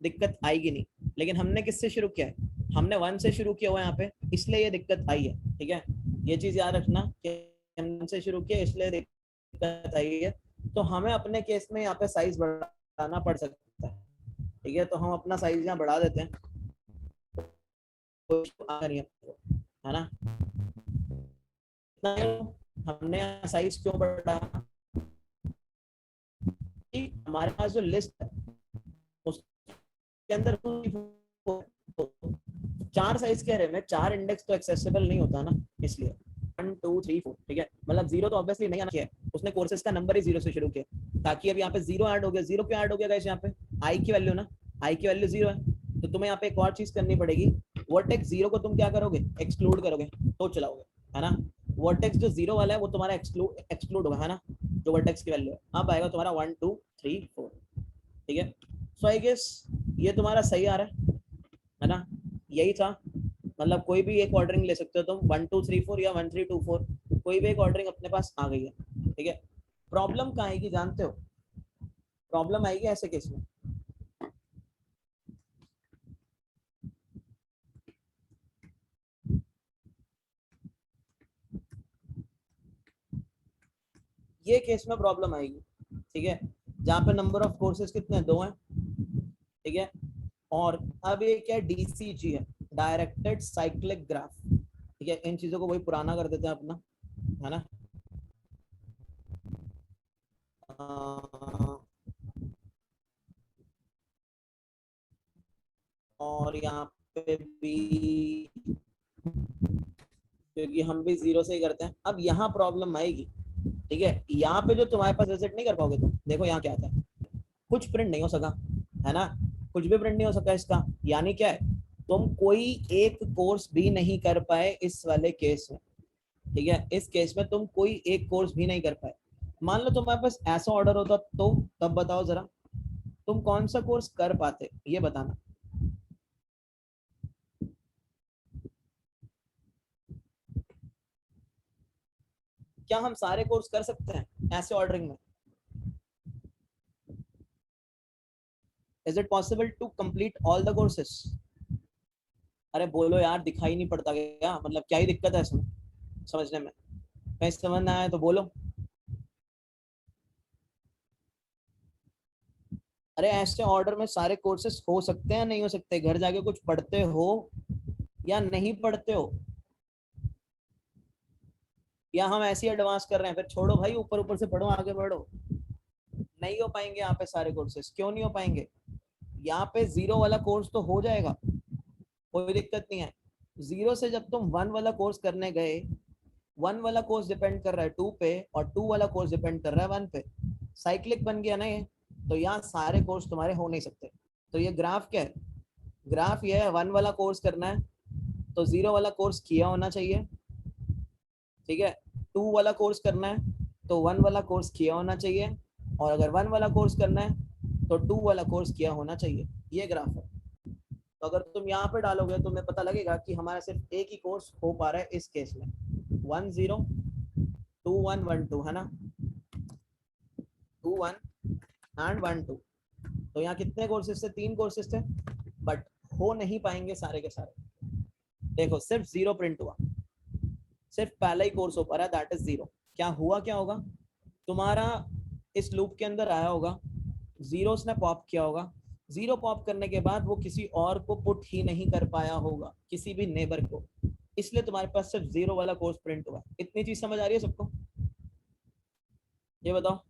दिक्कत आएगी नहीं। लेकिन हमने किससे शुरू किया है, हमने 1 से शुरू किया हुआ है यहाँ पे, इसलिए ये दिक्कत आई है, ठीक है। ये चीज याद रखना कि हमने से शुरू किया इसलिए दिक्कत आई है। तो हमें अपने केस में यहाँ पे साइज बढ़ाना पड़ सकता है, ठीक है। तो हम अपना साइज यहाँ बढ़ा देते हैं, है ना। हमने साइज क्यों बढ़ाया, हमारे पास जो लिस्ट है उस के अंदर 4 साइज के अरे में 4 इंडेक्स तो एक्सेसिबल नहीं होता ना, इसलिए 1 2 3 4 ठीक है। मतलब 0 तो ऑब्वियसली नहीं आना चाहिए, उसने कोर्सेज का नंबर ही 0 से शुरू किया, ताकि अब यहाँ पे 0 ऐड हो गया। 0 क्यों ऐड हो गया गाइस? यहाँ पे आई की वैल्यू ना, आई की वैल्यू 0 है, तो तुम्हें यहाँ पे एक और चीज करनी पड़ेगी, वर्टेक्स 0 को तुम क्या करोगे? एक्सक्लूड करोगे तो चलाओगे, है ना। वर्टेक्स जो 0 वाला है वो तुम्हारा एक्सक्लूड होगा, है ना, जो वर्टेक्स की वैल्यू है। अब आएगा तुम्हारा 1 2 3 4 ठीक है। सो आई गेस ये तुम्हारा सही आ रहा है ना, यही था। मतलब कोई भी एक ऑर्डरिंग ले सकते हो तुम, 1 2 3 4 या 1 3 2 4, कोई भी एक ऑर्डरिंग अपने पास आ गई है, ठीक है। प्रॉब्लम कहाँ आएगी जानते हो? प्रॉब्लम आएगी ऐसे केस में, ये केस में प्रॉब्लम आएगी, ठीक है, जहाँ पे नंबर ऑफ कोर्सेज कितने हैं? 2 हैं, ठीक है। और अब ये क्या है? डीसीजी है, डायरेक्टेड साइक्लिक ग्राफ, ठीक है। इन चीजों को वही पुराना कर देते हैं अपना, है ना। और यहाँ पे भी, क्योंकि हम भी 0 से ही करते हैं। अब यहाँ प्रॉब्लम आएगी, ठीक है। यहाँ पे जो तुम्हारे पास विजिट नहीं कर पाओगे तुम, देखो यहाँ क्या आता है, कुछ प्रिंट नहीं हो सका, है ना, कुछ भी प्रिंट नहीं हो सका इसका। यानी क्या है? तुम कोई एक कोर्स भी नहीं कर पाए इस वाले केस में, ठीक है। इस केस में तुम कोई एक कोर्स भी नहीं कर पाए। मान लो तुम्हारे पास ऐसा ऑर्डर होता तो तब बताओ जरा, तुम कौन सा कोर्स कर पाते, ये बताना। क्या हम सारे कोर्स कर सकते हैं ऐसे ऑर्डरिंग में? Is it possible to complete all the courses? अरे बोलो यार, दिखाई नहीं पड़ता क्या? मतलब क्या ही दिक्कत है इसमें समझने में? कहीं समझ ना आए तो बोलो। अरे ऐसे ऑर्डर में सारे कोर्सेस हो सकते हैं नहीं हो सकते? घर जाके कुछ पढ़ते हो या नहीं पढ़ते हो? या हम ऐसे ही एडवांस कर रहे हैं? फिर छोड़ो भाई, ऊपर ऊपर से पढ़ो, आगे बढ़ो। नहीं हो पाएंगे यहाँ पे सारे कोर्सेस। क्यों नहीं हो पाएंगे? यहाँ पे 0 वाला कोर्स तो हो जाएगा, कोई दिक्कत नहीं है। 0 से जब तुम 1 वाला कोर्स करने गए, 1 वाला कोर्स डिपेंड कर रहा है 2 पे, और 2 वाला कोर्स डिपेंड कर रहा है 1 पे। साइक्लिक बन गया ना ये, तो यहाँ सारे कोर्स तुम्हारे हो नहीं सकते। तो ये ग्राफ क्या है? ग्राफ ये है, 1 वाला कोर्स करना है तो 0 वाला कोर्स किया होना चाहिए, ठीक है। 2 वाला कोर्स करना है तो 1 वाला कोर्स किया होना चाहिए, और अगर 1 वाला कोर्स करना है तो 2 वाला कोर्स किया होना चाहिए। ये ग्राफ है। तो अगर तुम यहाँ पे डालोगे तो तुम्हें पता लगेगा कि हमारा सिर्फ एक ही कोर्स हो पा रहा है इस केस में, 1 0 2 1 1 2, है ना, 2 1 एंड 1 2। तो यहाँ कितने कोर्सेज थे? 3 कोर्सेज थे, बट हो नहीं पाएंगे सारे के सारे। देखो सिर्फ 0 प्रिंट हुआ, सिर्फ पहला ही कोर्स हो पा रहा है, दैट इज 0। क्या हुआ? क्या होगा तुम्हारा? इस लूप के अंदर आया होगा, 0 ने पॉप किया होगा, 0 पॉप करने के बाद वो किसी और को पुट ही नहीं कर पाया होगा, किसी भी नेबर को, इसलिए तुम्हारे पास सिर्फ 0 वाला कोर्स प्रिंट हुआ। इतनी चीज समझ आ रही है सबको? ये बताओ।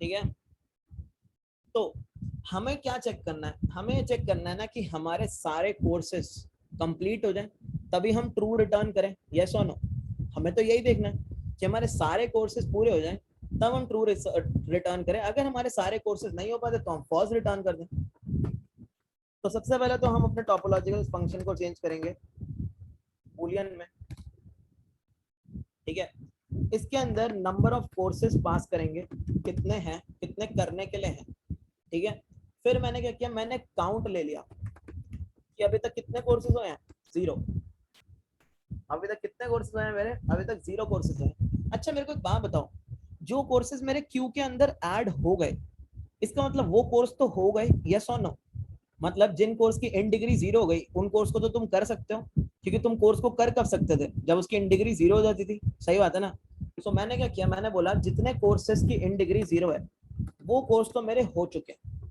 ठीक है, तो हमें क्या चेक करना है? हमें चेक करना है ना कि हमारे सारे कोर्सेस कंप्लीट हो जाएं, तभी हम ट्रू रिटर्न करें, यस और नो। हमें तो यही देखना है कि हमारे सारे कोर्सेज पूरे हो जाएं, तब हम ट्रू रिटर्न करें। अगर हमारे सारे कोर्सेज नहीं हो पाते तो हम फॉल्स रिटर्न कर दें। तो सबसे पहले तो हम अपने टोपोलॉजिकल फंक्शन को चेंज करेंगे बूलियन में, ठीक है। इसके अंदर नंबर ऑफ कोर्सेज पास करेंगे, कितने हैं, कितने करने के लिए हैं, ठीक है। फिर मैंने क्या किया? मैंने काउंट ले लिया कि अभी तक कितने कोर्सेज हुए हैं, 0। अभी तक कितने कोर्सेज हैं मेरे? अभी तक 0 कोर्सेज हैं। अच्छा मेरे को एक बात बताओ, जो कोर्सेज मेरे क्यू के अंदर ऐड हो गए, इसका मतलब वो कोर्स तो हो गए, यस और नो? मतलब जिन कोर्स की इन डिग्री 0 हो गई, उन कोर्स को तो तुम कर सकते हो, क्योंकि तुम कोर्स को कर कब सकते थे? जब उसकी इन डिग्री 0 हो जाती थी, सही बात है ना। तो मैंने क्या किया? मैंने बोला जितने कोर्सेज की इन डिग्री 0 है वो कोर्स तो मेरे हो चुके हैं,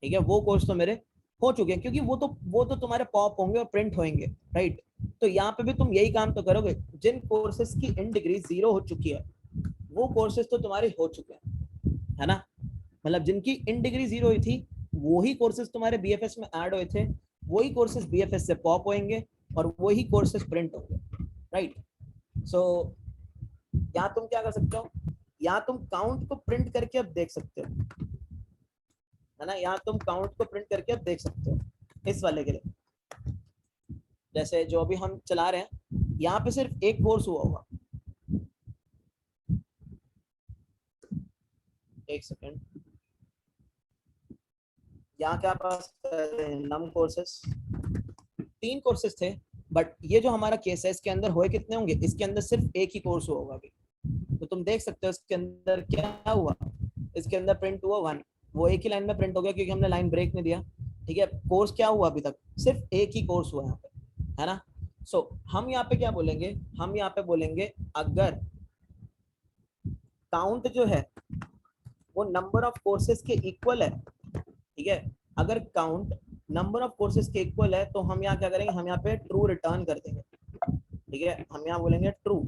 ठीक है, वो कोर्स तो मेरे हो चुके हैं, क्योंकि वो तो तुम्हारे पॉप होंगे और प्रिंट होंगे, राइट। तो यहाँ पे भी तुम यही काम तो करोगे, जिन कोर्सेज की इन डिग्री 0 हो चुकी है वो कोर्सेज तो तुम्हारे हो चुके हैं, है ना। मतलब जिनकी इन डिग्री 0 हुई थी वही कोर्सेज तुम्हारे बीएफएस में ऐड हुए थे, वही कोर्सेज बीएफएस से पॉप होंगे और वही कोर्सेज प्रिंट होंगे, राइट। सो यहाँ तुम क्या कर सकते हो, या तुम काउंट को प्रिंट करके अब देख सकते हो, है ना। यहाँ तुम काउंट को प्रिंट करके अब देख सकते हो इस वाले के लिए, जैसे जो अभी हम चला रहे हैं यहाँ पे सिर्फ एक कोर्स हुआ होगा, एक सेकेंड, यहाँ क्या पास नम कोर्सेस 3 कोर्सेस थे, बट ये जो हमारा केस है इसके अंदर हुए कितने होंगे, इसके अंदर सिर्फ एक ही कोर्स हुआ होगा अभी। तो तुम देख सकते हो इसके अंदर क्या हुआ, इसके अंदर प्रिंट हुआ 1, वो एक ही लाइन में प्रिंट हो गया क्योंकि हमने लाइन ब्रेक नहीं दिया, ठीक है। कोर्स क्या हुआ अभी तक, सिर्फ एक ही कोर्स हुआ यहाँ पे, है ना। सो हम यहाँ पे क्या बोलेंगे, हम यहाँ पे बोलेंगे अगर काउंट जो है वो नंबर ऑफ कोर्सेज के इक्वल है, ठीक है, अगर काउंट नंबर ऑफ कोर्सेज के इक्वल है तो हम यहाँ क्या करेंगे, हम यहाँ पे ट्रू रिटर्न कर देंगे, ठीक है। हम यहाँ बोलेंगे ट्रू,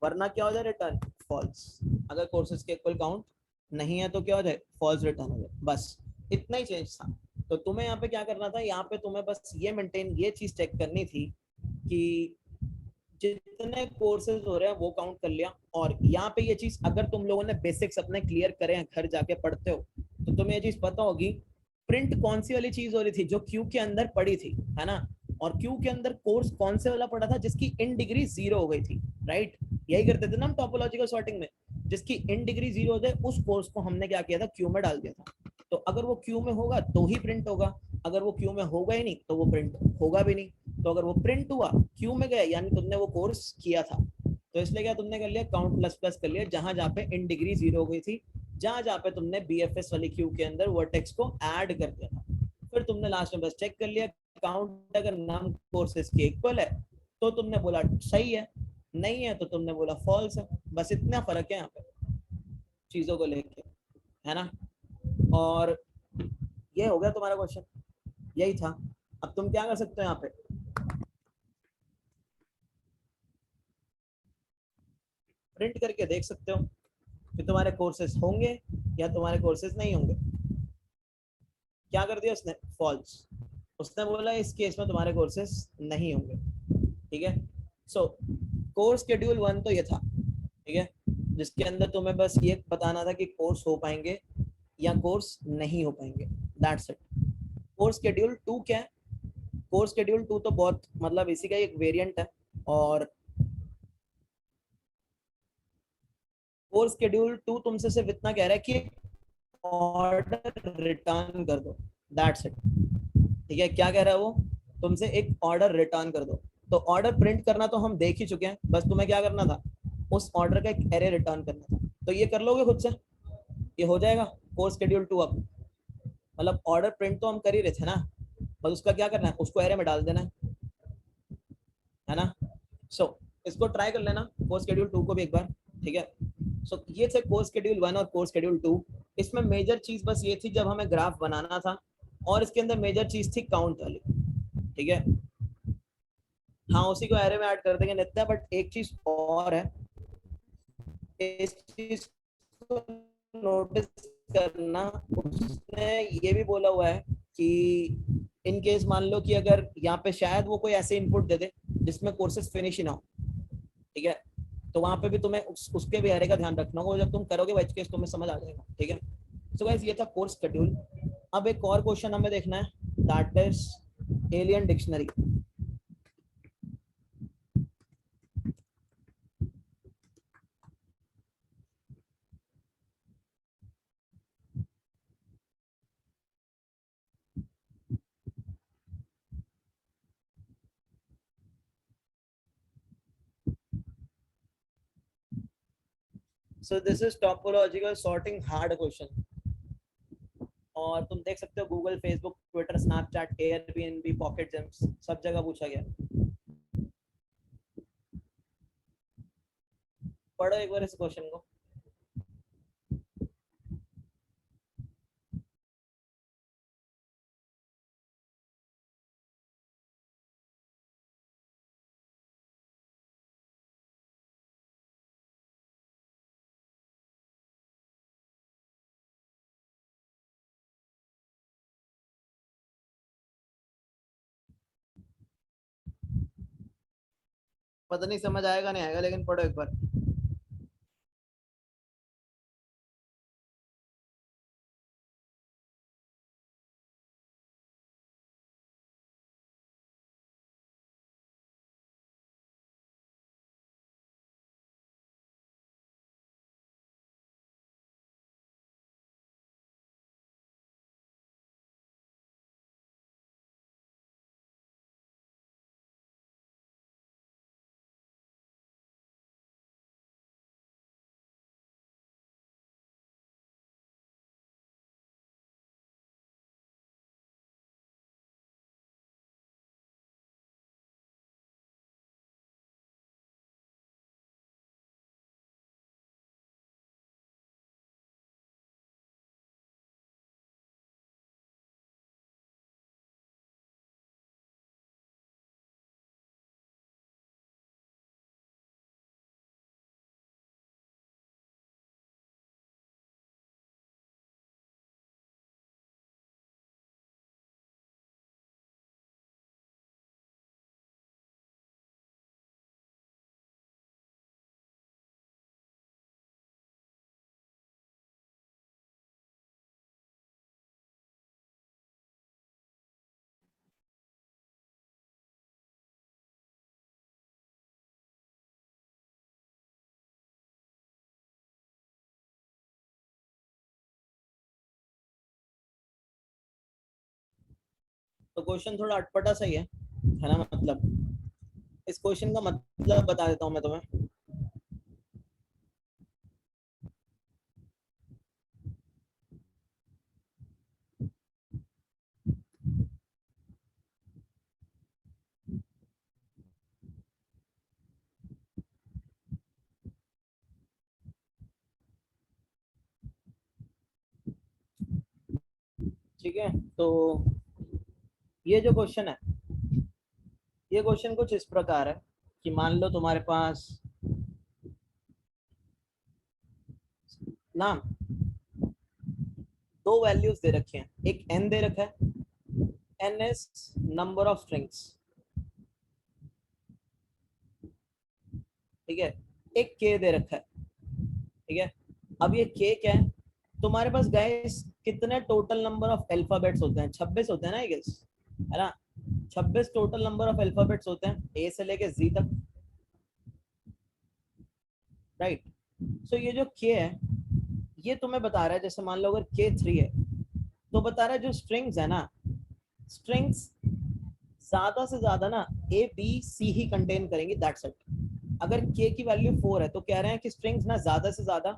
वरना क्या हो जाए रिटर्न फॉल्स। अगर कोर्सेज के इक्वल काउंट नहीं है तो क्या हो जाए, फॉल्स रिटर्न हो जाए, बस इतना ही चेंज था। तो तुम्हें यहाँ पे क्या करना था, यहाँ पे तुम्हें बस ये मेंटेन, ये चीज चेक करनी थी कि जितने कोर्सेज हो रहे हैं वो काउंट कर लिया। और यहाँ पे ये चीज अगर तुम लोगों ने बेसिक्स अपने क्लियर करे हैं, घर जाके पढ़ते हो तो तुम्हें ये चीज पता होगी प्रिंट कौन सी वाली चीज हो रही थी जो क्यू के अंदर पड़ी थी, है ना। और क्यू के अंदर कोर्स कौन से वाला पड़ा था जिसकी इन डिग्री 0 हो गई थी, राइट। यही करते थे ना हम टोपोलॉजिकल सॉर्टिंग में, जिसकी इन डिग्री 0 हो जाए उस कोर्स को हमने क्या किया था, क्यू में डाल दिया था। तो अगर वो क्यू में होगा तो ही प्रिंट होगा, अगर वो क्यू में होगा ही नहीं तो वो प्रिंट होगा भी नहीं। तो अगर वो प्रिंट हुआ क्यू में गया यानी तुमने वो कोर्स किया था। तो इसलिए क्या तुमने कर लिया, काउंट प्लस प्लस कर लिया, जहां जहां पे इन डिग्री 0 हो गई थी, जहां जहां पे तुमने बीएफएस वाली क्यू के अंदर वर्टेक्स को ऐड कर दिया था। फिर तुमने लास्ट में बस चेक कर लिया, काउंट अगर नम कोर्सेज के इक्वल है तो तुमने बोला सही है, नहीं है तो तुमने बोला फॉल्स है। बस इतना फर्क है यहाँ पे चीजों को लेके, है ना। और ये हो गया तुम्हारा क्वेश्चन, यही था। अब तुम क्या कर सकते हो, यहाँ पे प्रिंट करके देख सकते हो कि तुम्हारे कोर्सेज होंगे या तुम्हारे कोर्सेज नहीं होंगे। क्या कर दिया उसने, फॉल्स, उसने बोला इस केस में तुम्हारे कोर्सेज नहीं होंगे, ठीक है। सो कोर्स शेड्यूल 1 तो ये था, ठीक है, जिसके अंदर तुम्हें बस ये बताना था कि कोर्स हो पाएंगे या कोर्स नहीं हो पाएंगे, दैट्स इट। कोर्स शेड्यूल 2 क्या है, कोर्स शेड्यूल 2 तो बहुत मतलब इसी का एक वेरिएंट है। और कोर्स शेड्यूल 2 तुमसे सिर्फ इतना कह रहा है कि ऑर्डर रिटर्न कर दो, दैट्स इट, ठीक है। क्या कह रहा है वो, तुमसे एक ऑर्डर रिटर्न कर दो। तो ऑर्डर प्रिंट करना तो हम देख ही चुके हैं, बस तुम्हें क्या करना था, उस ऑर्डर का एक एरे रिटर्न करना था। तो ये कर लोगे खुद से, ये हो जाएगा कोर्स शेड्यूल 2। अब मतलब ऑर्डर प्रिंट तो हम कर ही रहे थे ना, बस उसका क्या करना है, उसको एरे में डाल देना है ना। सो इसको ट्राई कर लेना कोर्स शेड्यूल 2 को भी एक बार, ठीक है। सो ये थे कोर्स शेड्यूल 1 और कोर्स शेड्यूल 2। इसमें मेजर चीज बस ये थी जब हमें ग्राफ बनाना था, और इसके अंदर मेजर चीज थी काउंट वाली, ठीक है। हाँ उसी को एरे में ऐड कर देंगे नित्या, बट एक चीज और है, इस चीज को नोटिस करना, उसने ये भी बोला हुआ है कि इन केस मान लो कि अगर यहाँ पे शायद वो कोई ऐसे इनपुट दे दे जिसमें कोर्सेज फिनिश ही ना हो, ठीक है, तो वहां पे भी तुम्हें उसके भी एरे का ध्यान रखना होगा। जब तुम करोगे वो केस तुम्हें समझ आ जाएगा, ठीक है। सो गाइस ये था कोर्स शेड्यूल। अब एक और क्वेश्चन हमें देखना है, that is alien dictionary. So this is topological sorting hard question. और तुम देख सकते हो Google, Facebook, Twitter, Snapchat, Airbnb, pocket James, सब जगह पूछा गया। पढ़ो एक बार इस क्वेश्चन को। पता नहीं समझ आएगा नहीं आएगा, लेकिन पढ़ो एक बार। तो क्वेश्चन थोड़ा अटपटा सही है ना? मतलब इस क्वेश्चन का मतलब बता देता हूँ मैं तुम्हें। ठीक है, तो ये जो क्वेश्चन है, ये क्वेश्चन कुछ इस प्रकार है कि मान लो तुम्हारे पास ना दो वैल्यूज दे रखे हैं, एक n दे रखा है, n is number of strings, ठीक है, एक k दे रखा है, ठीक है। अब ये k क्या है? तुम्हारे पास गाइस कितने टोटल नंबर ऑफ अल्फाबेट्स होते हैं? 26 होते हैं ना, आई गेस, है ना? 26 टोटल नंबर ऑफ अल्फाबेट्स होते हैं a से लेके z तक, राइट। सो ये जो k है, ये तुम्हें बता रहा है, जैसे मान लो अगर k 3 है, तो बता रहा है जो स्ट्रिंग्स है ना, स्ट्रिंग्स ज्यादा से ज्यादा ना ए बी सी ही कंटेन करेंगी, दैट्स इट। अगर k की वैल्यू 4 है तो कह रहे हैं कि स्ट्रिंग्स ना ज्यादा से ज्यादा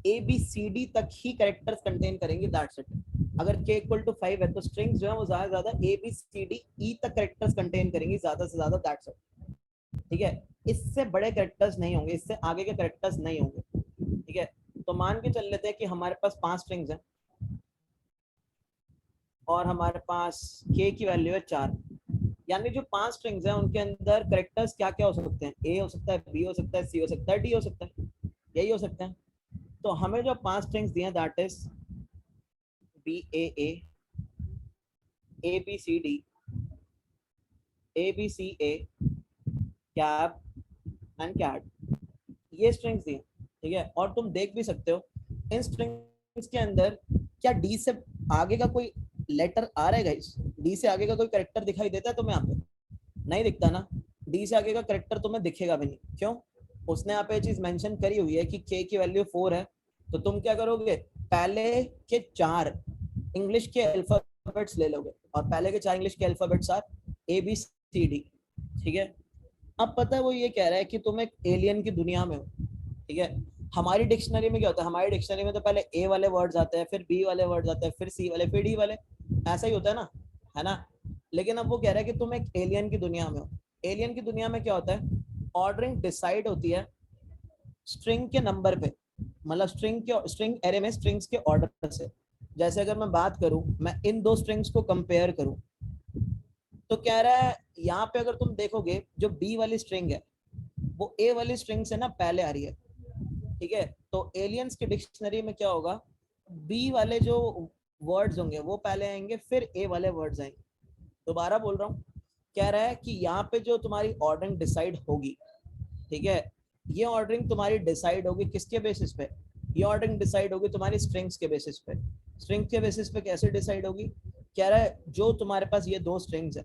ए बी सी डी तक ही कैरेक्टर्स कंटेन करेंगी, दैट्स इट। अगर k इक्वल टू 5 है तो स्ट्रिंग्स जो है वो ज्यादा से ज्यादा ए बी सी डी ई तक कैरेक्टर्स कंटेन करेंगी, ज्यादा से ज्यादा, दैट्स इट। ठीक है, इससे बड़े कैरेक्टर्स नहीं होंगे, इससे आगे के कैरेक्टर्स नहीं होंगे, ठीक है। तो मान के चल लेते हैं कि हमारे पास 5 स्ट्रिंग्स हैं और हमारे पास k की वैल्यू है 4, यानी जो 5 स्ट्रिंग्स हैं उनके अंदर कैरेक्टर्स क्या क्या हो सकते हैं? a हो सकता है, b हो सकता है, c हो सकता है, d हो सकता है, यही हो सकते हैं। तो हमें जो 5 स्ट्रिंग्स दिए हैं, that is b a a b c d a b c a cap and cat, ये स्ट्रिंग्स दिए, ठीक है। और तुम देख भी सकते हो इन स्ट्रिंग्स के अंदर क्या डी से आगे का कोई लेटर आ रहा है गाइस? डी से आगे का कोई कैरेक्टर दिखाई देता है तुम्हें यहाँ पे? नहीं दिखता ना। डी से आगे का कैरेक्टर तुम्हें दिखेगा भी नहीं, क्यों? उसने यहाँ पे ये चीज मेंशन करी हुई है कि k की वैल्यू 4 है, तो तुम क्या करोगे? पहले के 4 इंग्लिश के अल्फाबेट्स ले लोगे, और पहले के 4 इंग्लिश के alphabets are A B C D, ठीक है। अब पता है वो ये कह रहा है कि तुम एक एलियन की दुनिया में हो, ठीक है। हमारी डिक्शनरी में क्या होता है? हमारी डिक्शनरी में तो पहले ए वाले वर्ड्स आते हैं, फिर बी वाले वर्ड्स आते हैं, फिर सी वाले, फिर डी वाले, ऐसा ही होता है ना, है ना? लेकिन अब वो कह रहा है कि तुम एक एलियन की दुनिया में हो। एलियन की दुनिया में क्या होता है? ऑर्डरिंग डिसाइड होती है स्ट्रिंग के नंबर पे, मतलब स्ट्रिंग एरे में स्ट्रिंग्स के ऑर्डर से। जैसे अगर मैं बात करूं, मैं इन दो स्ट्रिंग्स को कंपेयर करूं, तो कह रहा है यहाँ पे अगर तुम देखोगे जो बी वाली स्ट्रिंग है वो ए वाली स्ट्रिंग से ना पहले आ रही है, ठीक है। तो एलियंस की डिक्शनरी में क्या होगा? बी वाले जो वर्ड्स होंगे वो पहले आएंगे, फिर ए वाले वर्ड्स आएंगे। दोबारा बोल रहा हूँ, कह रहा है कि यहाँ पे जो तुम्हारी ऑर्डरिंग डिसाइड होगी ठीक है, ये ऑर्डरिंग तुम्हारी डिसाइड होगी किसके बेसिस पे? ये ऑर्डरिंग डिसाइड होगी तुम्हारी स्ट्रिंग्स के बेसिस पे। स्ट्रिंग के बेसिस पे कैसे डिसाइड होगी? कह रहा है जो तुम्हारे पास ये दो स्ट्रिंग्स है,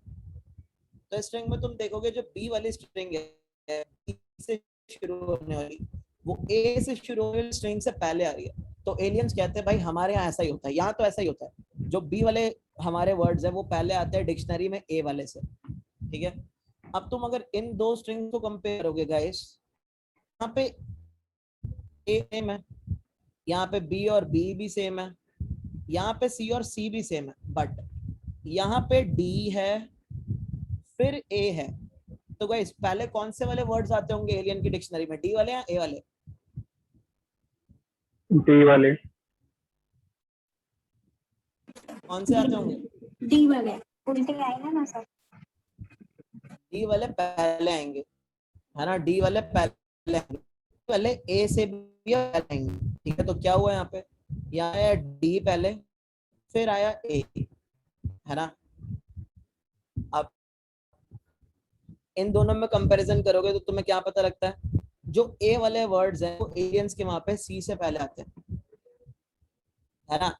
तो स्ट्रिंग में तुम देखोगे जो बी वाली स्ट्रिंग है B से शुरू होने वाली, वो ए से शुरू होने वाली स्ट्रिंग से पहले आ रही है। तो एलियंस कहते हैं भाई हमारे यहाँ ऐसा ही होता है, यहाँ तो ऐसा ही होता है, जो बी वाले हमारे वर्ड्स है वो पहले आते हैं डिक्शनरी में ए वाले से। ठीक है, अब तुम अगर इन दो स्ट्रिंग को कंपेयर करोगे गाइस, यहाँ पे ए सेम है, यहाँ पे बी और बी भी सेम है, यहाँ पे सी और सी भी सेम है, बट यहाँ पे डी है फिर ए है। तो गाइस पहले कौन से वाले वर्ड्स आते होंगे एलियन की डिक्शनरी में, डी वाले या ए वाले? डी वाले। कौन से आते होंगे? डी वाले उल्टे आएगा ना सर? डी वाले पहले आएंगे, है ना, डी वाले पहले आएंगे, पहले ए से भी पहले आएंगे। ठीक है, तो क्या हुआ यहाँ पे, यहाँ आया डी पहले फिर आया ए, है ना। अब इन दोनों में कंपैरिजन करोगे तो तुम्हें क्या पता लगता है, जो ए वाले वर्ड्स हैं वो एलियंस के वहां पे सी से पहले आते हैं, है ना।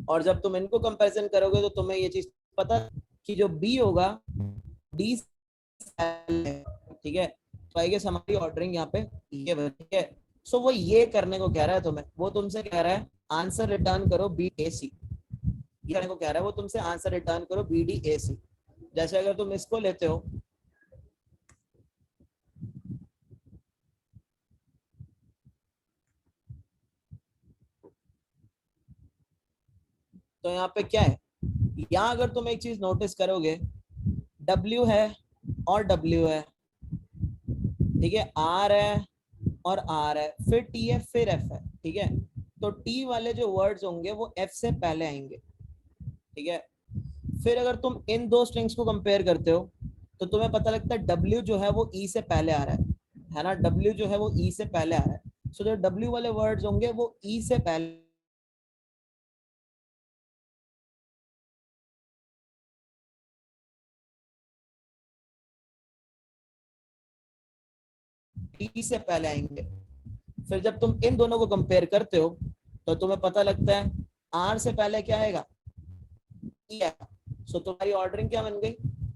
और जब तुम इनको कंपैरिजन करोगे तो तुम्हें ये चीज पता कि जो बी होगा डी से पहले, ठीक है। तो आई गेस हमारी ऑर्डरिंग यहाँ पे ये बनी, ठीक है। सो वो ये करने को कह रहा है तुम्हें, वो तुमसे कह रहा है आंसर रिटर्न करो बी ए सी, ये करने को कह रहा है वो तुमसे, आंसर रिटर्न करो बी डी ए सी। जैसे अगर तुम इसको लेते हो, तो यहाँ पे क्या है, यहाँ अगर तुम एक चीज नोटिस करोगे, W है और W है, ठीक है, R है और R है, फिर T है फिर F है, ठीक है। तो T वाले जो वर्ड्स होंगे वो F से पहले आएंगे, ठीक है। फिर अगर तुम इन दो स्ट्रिंग्स को कंपेयर करते हो तो तुम्हें पता लगता है W जो है वो E से पहले आ रहा है ना, W जो है वो E से पहले आ रहा है। सो जो W वाले वर्ड्स होंगे वो E से पहले E से पहले आएंगे। फिर जब तुम इन दोनों को कंपेयर करते हो तो तुम्हें पता लगता है R से पहले क्या आएगा, E आएगा। सो तुम्हारी ऑर्डरिंग क्या बन गई,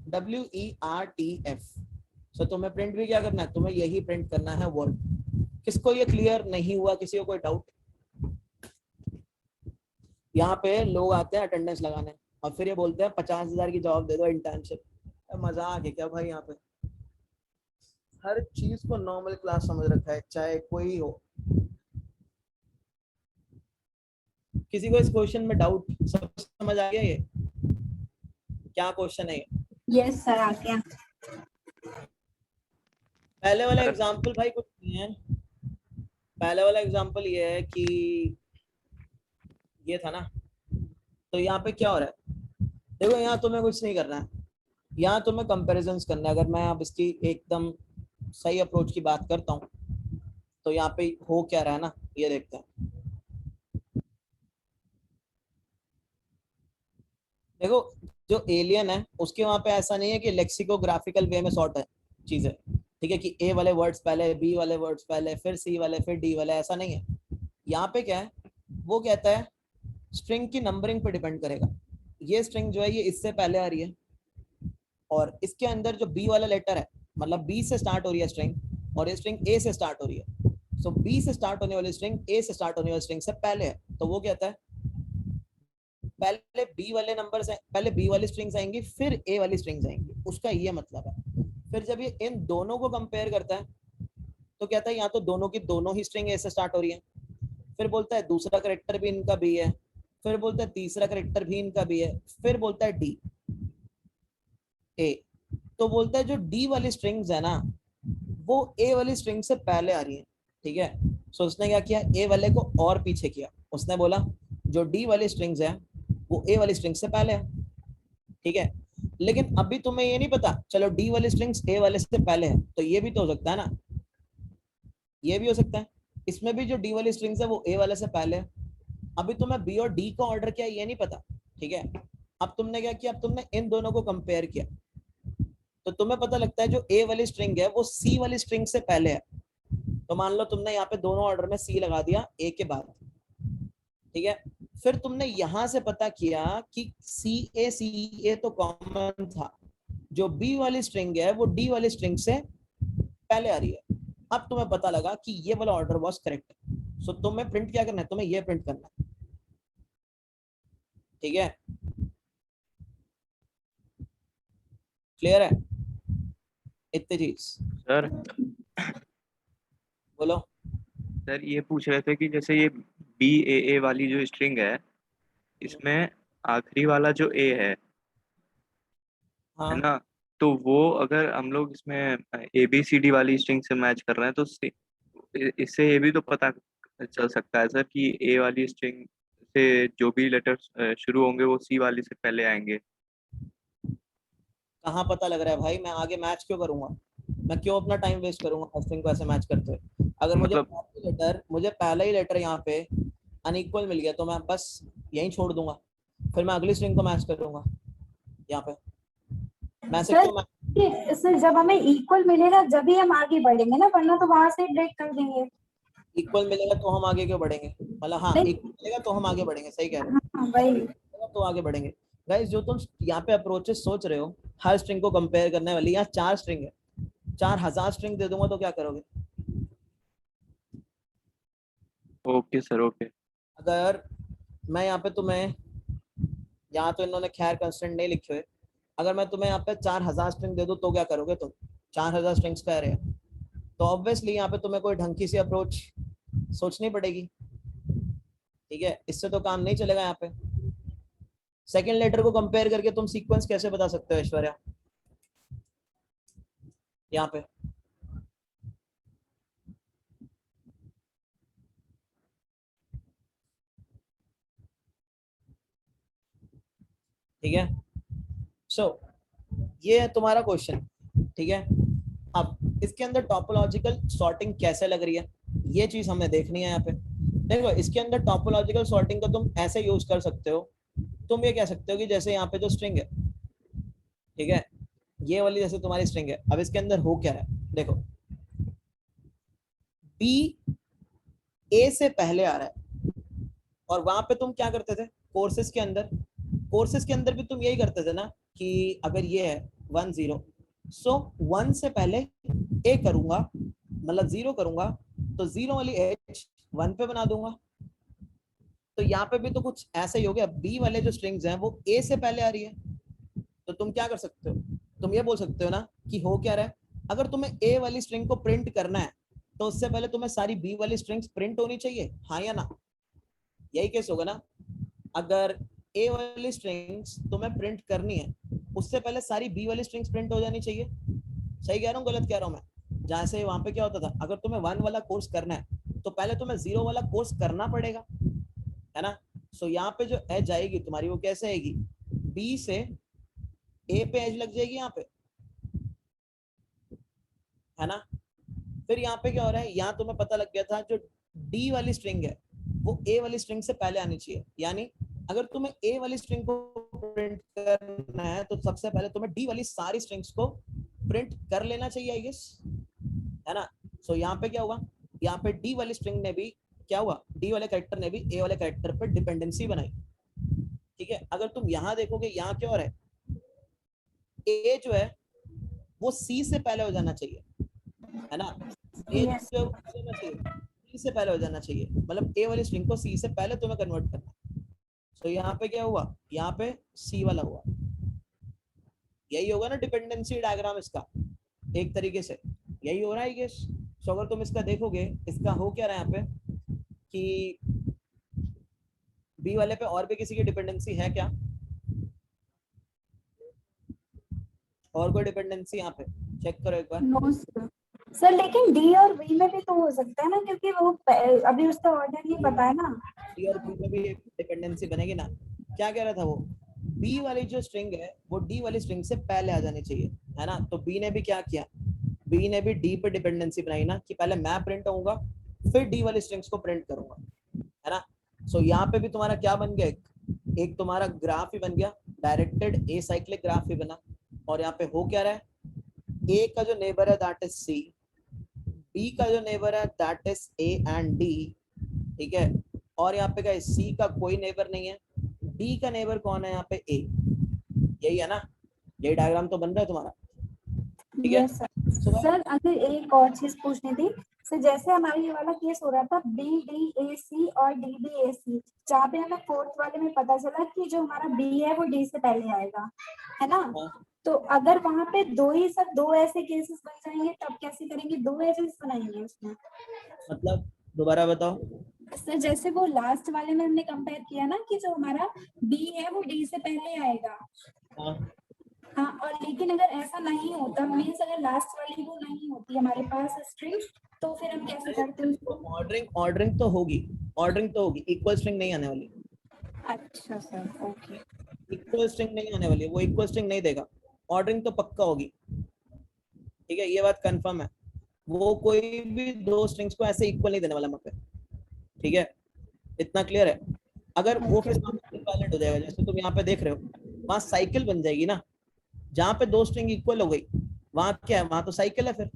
WERTF। सो तुम्हें प्रिंट भी क्या करना है, तुम्हें यही प्रिंट करना है वर्ड। किसको ये क्लियर नहीं हुआ, किसी को कोई डाउट? यहाँ पे लोग आते हैं अटेंडेंस लगाने और फिर ये बोलते हैं 50,000 की जॉब दे दो इंटर्नशिप। मजाक है क्या भाई? यहाँ पे हर चीज को नॉर्मल क्लास समझ रखा है, चाहे कोई हो। किसी को इस क्वेश्चन में डाउट, सब समझ आ गया ये क्या क्वेश्चन है? यस सर आ गया। पहले वाला एग्जांपल भाई कुछ नहीं है, पहले वाला एग्जांपल ये है कि ये था ना, तो यहाँ पे क्या हो रहा है, देखो यहाँ तुम्हें कुछ नहीं करना है, यहाँ तुम्हें कंपैरिजंस करना है। अगर मैं अब इसकी एकदम सही अप्रोच की बात करता हूँ तो यहाँ पे हो क्या रहा है ना, ये देखते हैं। देखो जो एलियन है उसके वहां पे ऐसा नहीं है कि लेक्सिकोग्राफिकल वे में सॉर्ट है चीजें, ठीक है, कि ए वाले वर्ड्स पहले, बी वाले वर्ड्स पहले, फिर सी वाले, फिर डी वाले, ऐसा नहीं है। यहाँ पे क्या है, वो कहता है स्ट्रिंग की नंबरिंग पे डिपेंड करेगा। ये स्ट्रिंग जो है ये इससे पहले आ रही है और इसके अंदर जो बी वाला लेटर है, मतलब बी से स्टार्ट हो रही है स्ट्रिंग और ये स्ट्रिंग ए से स्टार्ट हो रही है। सो बी से स्टार्ट होने वाली स्ट्रिंग ए से स्टार्ट होने वाली स्ट्रिंग से पहले है। तो वो कहता है पहले बी वाले नंबर्स हैं, पहले बी वाली स्ट्रिंग्स आएंगी फिर ए वाली स्ट्रिंग्स आएंगी, उसका ये मतलब है। फिर जब ये इन दोनों को कंपेयर करता है तो कहता है यहाँ तो दोनों की दोनों ही स्ट्रिंग ए से स्टार्ट हो रही है। फिर बोलता है दूसरा करेक्टर भी इनका बी है, फिर बोलता है तीसरा करेक्टर भी इनका बी है, फिर बोलता है डी ए। तो बोलता है जो डी वाली स्ट्रिंग्स है ना वो ए वाली स्ट्रिंग से पहले आ रही है, ठीक है। सो उसने क्या किया, ए वाले को और पीछे किया। उसने बोला जो डी वाली स्ट्रिंग्स है वो ए वाली स्ट्रिंग से पहले है, ठीक है। लेकिन अभी तुम्हें ये नहीं पता, चलो डी वाली स्ट्रिंग्स ए वाले से पहले है तो ये भी तो हो सकता है ना, ये भी हो सकता है। इसमें भी जो डी वाली स्ट्रिंग्स है वो ए वाले से पहले है। अभी तुम्हें बी और डी का ऑर्डर क्या है ये नहीं पता, ठीक है। अब तुमने क्या किया, अब तुमने इन दोनों को कंपेयर किया तो तुम्हें पता लगता है जो ए वाली स्ट्रिंग है वो सी वाली स्ट्रिंग से पहले है, तो मान लो तुमने यहाँ पे दोनों ऑर्डर में सी लगा दिया ए के बाद, ठीक है। फिर तुमने यहां से पता किया कि सी ए तो कॉमन था, जो बी वाली स्ट्रिंग है वो डी वाली स्ट्रिंग से पहले आ रही है। अब तुम्हें पता लगा कि ये वाला ऑर्डर वाज करेक्ट, सो तुम्हें प्रिंट क्या करना है, तुम्हें ये प्रिंट करना है, ठीक है। क्लियर है इतनी चीज? सर बोलो। सर ये पूछ रहे थे कि जैसे ये बी ए वाली जो स्ट्रिंग है, इसमें आखिरी वाला जो ए है हाँ ना, तो वो अगर हम लोग इसमें ए बी सी डी वाली स्ट्रिंग से मैच कर रहे हैं तो इससे ये भी तो पता चल सकता है सर कि ए वाली स्ट्रिंग से जो भी लेटर्स शुरू होंगे वो सी वाली से पहले आएंगे। कहाँ पता लग रहा है भाई? मैं आगे मैच क्यों करूंगा? मैं क्यों अपना टाइम वेस्ट करूंगा स्ट्रिंग को ऐसे मैच करते हुए? अगर मुझे पहला ही लेटर यहाँ पे अनइक्वल मिल गया तो मैं बस यहीं छोड़ दूंगा, फिर मैं अगली स्ट्रिंग को मैच करूंगा यहाँ पे। मैं से क्यों सर जब हमें इक्वल मिलेगा जब ही हम आगे बढ़ेंगे ना, वरना तो वहां से ब्रेक कर देंगे। इक्वल मिलेगा तो हम आगे क्यों बढ़ेंगे? मतलब हाँ, इक्वल मिलेगा तो हम आगे बढ़ेंगे, सही कह रहे हो। हाँ वही तो आगे बढ़ेंगे। गाइस जो तुम यहाँ पे अप्रोचेस सोच रहे हो हर स्ट्रिंग को कंपेयर करने वाली, यहाँ 4 स्ट्रिंग है, 4000 स्ट्रिंग दे दूंगा तो क्या करोगे? Okay sir okay. अगर मैं यहाँ पे तुम्हें, यहाँ तो इन्होंने खैर कंस्टेंट नहीं लिखे हुए, अगर मैं तुम्हें यहाँ पे 4000 स्ट्रिंग दे दूँ तो क्या करोगे तुम? 4000 स्ट्रिंग्स कह रहे हैं तो ऑब्वियसली यहाँ पे तुम्हें कोई ढंग की सी अप्रोच सोचनी पड़ेगी, ठीक है। इससे तो काम नहीं चलेगा। यहाँ पे सेकेंड लेटर को कंपेयर करके तुम सीक्वेंस कैसे बता सकते हो ऐश्वर्या? यहाँ पे ठीक है। सो ये है तुम्हारा क्वेश्चन, ठीक है। अब इसके अंदर टॉपोलॉजिकल सॉर्टिंग कैसे लग रही है ये चीज हमें देखनी है। यहाँ पे देखो, इसके अंदर टॉपोलॉजिकल सॉर्टिंग को तुम ऐसे यूज कर सकते हो, तुम ये कह सकते हो कि जैसे यहाँ पे जो स्ट्रिंग है, ठीक है, ये वाली जैसे तुम्हारी स्ट्रिंग है, अब इसके अंदर हो क्या रहा है देखो, बी ए से पहले आ रहा है, और वहां पे तुम क्या करते थे कोर्सेज के अंदर भी तुम यही करते थे ना कि अगर ये है 1 0, सो 1 से पहले ए करूंगा, मतलब 0 करूंगा तो 0 वाली एज 1 पे बना दूंगा। तो यहाँ पे भी तो कुछ ऐसा ही हो गया, बी वाले जो स्ट्रिंग्स हैं वो ए से पहले आ रही है, तो तुम क्या कर सकते हो, तुम ये बोल सकते हो ना कि हो क्या रहा है, अगर तुम्हें ए वाली स्ट्रिंग को प्रिंट करना है तो उससे पहले तुम्हें सारी बी वाली स्ट्रिंग्स प्रिंट होनी चाहिए, हाँ या ना? यही केस होगा ना। अगर ए वाली स्ट्रिंग्स तुम्हें प्रिंट करनी है उससे पहले सारी बी वाली स्ट्रिंग्स प्रिंट हो जानी चाहिए। सही कह रहा हूँ गलत कह रहा हूँ मैं? जैसे वहां पे क्या होता था, अगर तुम्हें 1 वाला कोर्स करना है तो पहले तुम्हें 0 वाला कोर्स करना पड़ेगा, है ना। सो यहाँ पे जो एज आएगी तुम्हारी वो कैसे आएगी, बी से ए पे एज लग जाएगी यहाँ पे, है ना। फिर यहाँ पे क्या हो रहा है, यहाँ तुम्हें पता लग गया था जो डी वाली स्ट्रिंग है वो ए वाली स्ट्रिंग से पहले आनी चाहिए, यानी अगर तुम्हें ए वाली स्ट्रिंग को प्रिंट करना है तो सबसे पहले तुम्हें डी वाली सारी स्ट्रिंग्स को प्रिंट कर लेना चाहिए, आई गेस, है ना। सो यहाँ पे क्या हुआ, यहाँ पे डी वाली स्ट्रिंग ने भी क्या हुआ, डी वाले कैरेक्टर ने भी ए वाले कैरेक्टर पर डिपेंडेंसी बनाई, ठीक है। अगर तुम यहाँ देखोगे यहाँ क्या हो रहा है, ए जो है वो सी से पहले हो जाना चाहिए, है ना। ए जो होना चाहिए सी से पहले हो जाना चाहिए, मतलब ए वाली स्ट्रिंग को सी से पहले तुम्हें कन्वर्ट करना है। तो यहाँ पे क्या हुआ, यहाँ पे सी वाला हुआ, यही होगा ना डिपेंडेंसी डायग्राम इसका, एक तरीके से यही हो रहा है गेस। सो अगर तुम इसका देखोगे, इसका हो क्या रहा है यहाँ पे कि बी वाले पे और भी किसी की डिपेंडेंसी है क्या, और कोई डिपेंडेंसी यहाँ पे चेक करो एक बार। नो सर, लेकिन डी और बी में भी तो हो सकता है ना, क्योंकि वो अभी उसका ऑर्डर नहीं पता है ना। डी और बी में भी डिपेंडेंसी बनेगी ना। क्या कह रहा था वो, बी वाली जो स्ट्रिंग है वो डी वाली स्ट्रिंग से पहले आ जानी चाहिए, है ना। तो बी ने भी क्या किया, बी ने भी डी पे डिपेंडेंसी बनाई ना कि पहले मैं प्रिंट होऊंगा फिर डी वाली स्ट्रिंग्स को प्रिंट करूंगा, है ना। सो यहाँ पे भी तुम्हारा क्या बन गया, एक तुम्हारा ग्राफ ही बन गया, डायरेक्टेड ए साइक्लिक ग्राफ ही बना। और यहाँ पे हो क्या रहा है, ए का जो नेबर है दैट इज सी, B का जो नेबर है that is A and D, ठीक है, और यहाँ पे क्या C का कोई नेबर नहीं है, D का नेबर कौन है यहाँ पे A, यही है ना, यही डायग्राम तो बन रहा है तुम्हारा, ठीक है। Yes sir. सर अगर एक और चीज पूछनी थी सर, जैसे हमारा ये वाला केस हो रहा था BDAC और DBAC, जहाँ पे हमें फोर्थ वाले में पता चला कि जो हमारा B है वो D से पहले आएगा, है ना। हाँ। तो अगर वहां पे दो ऐसे केसेस बन जाएंगे तब कैसे करेंगे, 2 एजेस बनाएंगे उसमें? मतलब दोबारा बताओ। सर जैसे वो लास्ट वाले में हमने कंपेयर किया ना कि जो हमारा B है वो D से पहले आएगा, हाँ हाँ, और लेकिन अगर ऐसा नहीं होता, मीन्स अगर लास्ट वाली वो नहीं होती हमारे पास स्ट्रिंग, तो फिर हम कैसे करते हैं उसको? ऑर्डरिंग तो होगी, इक्वल स्ट्रिंग नहीं आने वाली, अच्छा सर, ओके। इक्वल स्ट्रिंग नहीं आने वाली, वो इक्वल स्ट्रिंग नहीं देगा, ऑर्डरिंग तो पक्का होगी, ठीक है, ये बात कंफर्म है, वो कोई भी दो स्ट्रिंग्स को ऐसे इक्वल नहीं देने वाला वहाँ पे, ठीक है, इतना क्लियर है। अगर वो फिर वैलिड हो जाएगा, जैसे तुम यहाँ पे देख रहे हो, वहां साइकिल बन जाएगी ना, जहाँ पे दो स्ट्रिंग इक्वल हो गई, वहां क्या है, वहां तो साइकिल है फिर,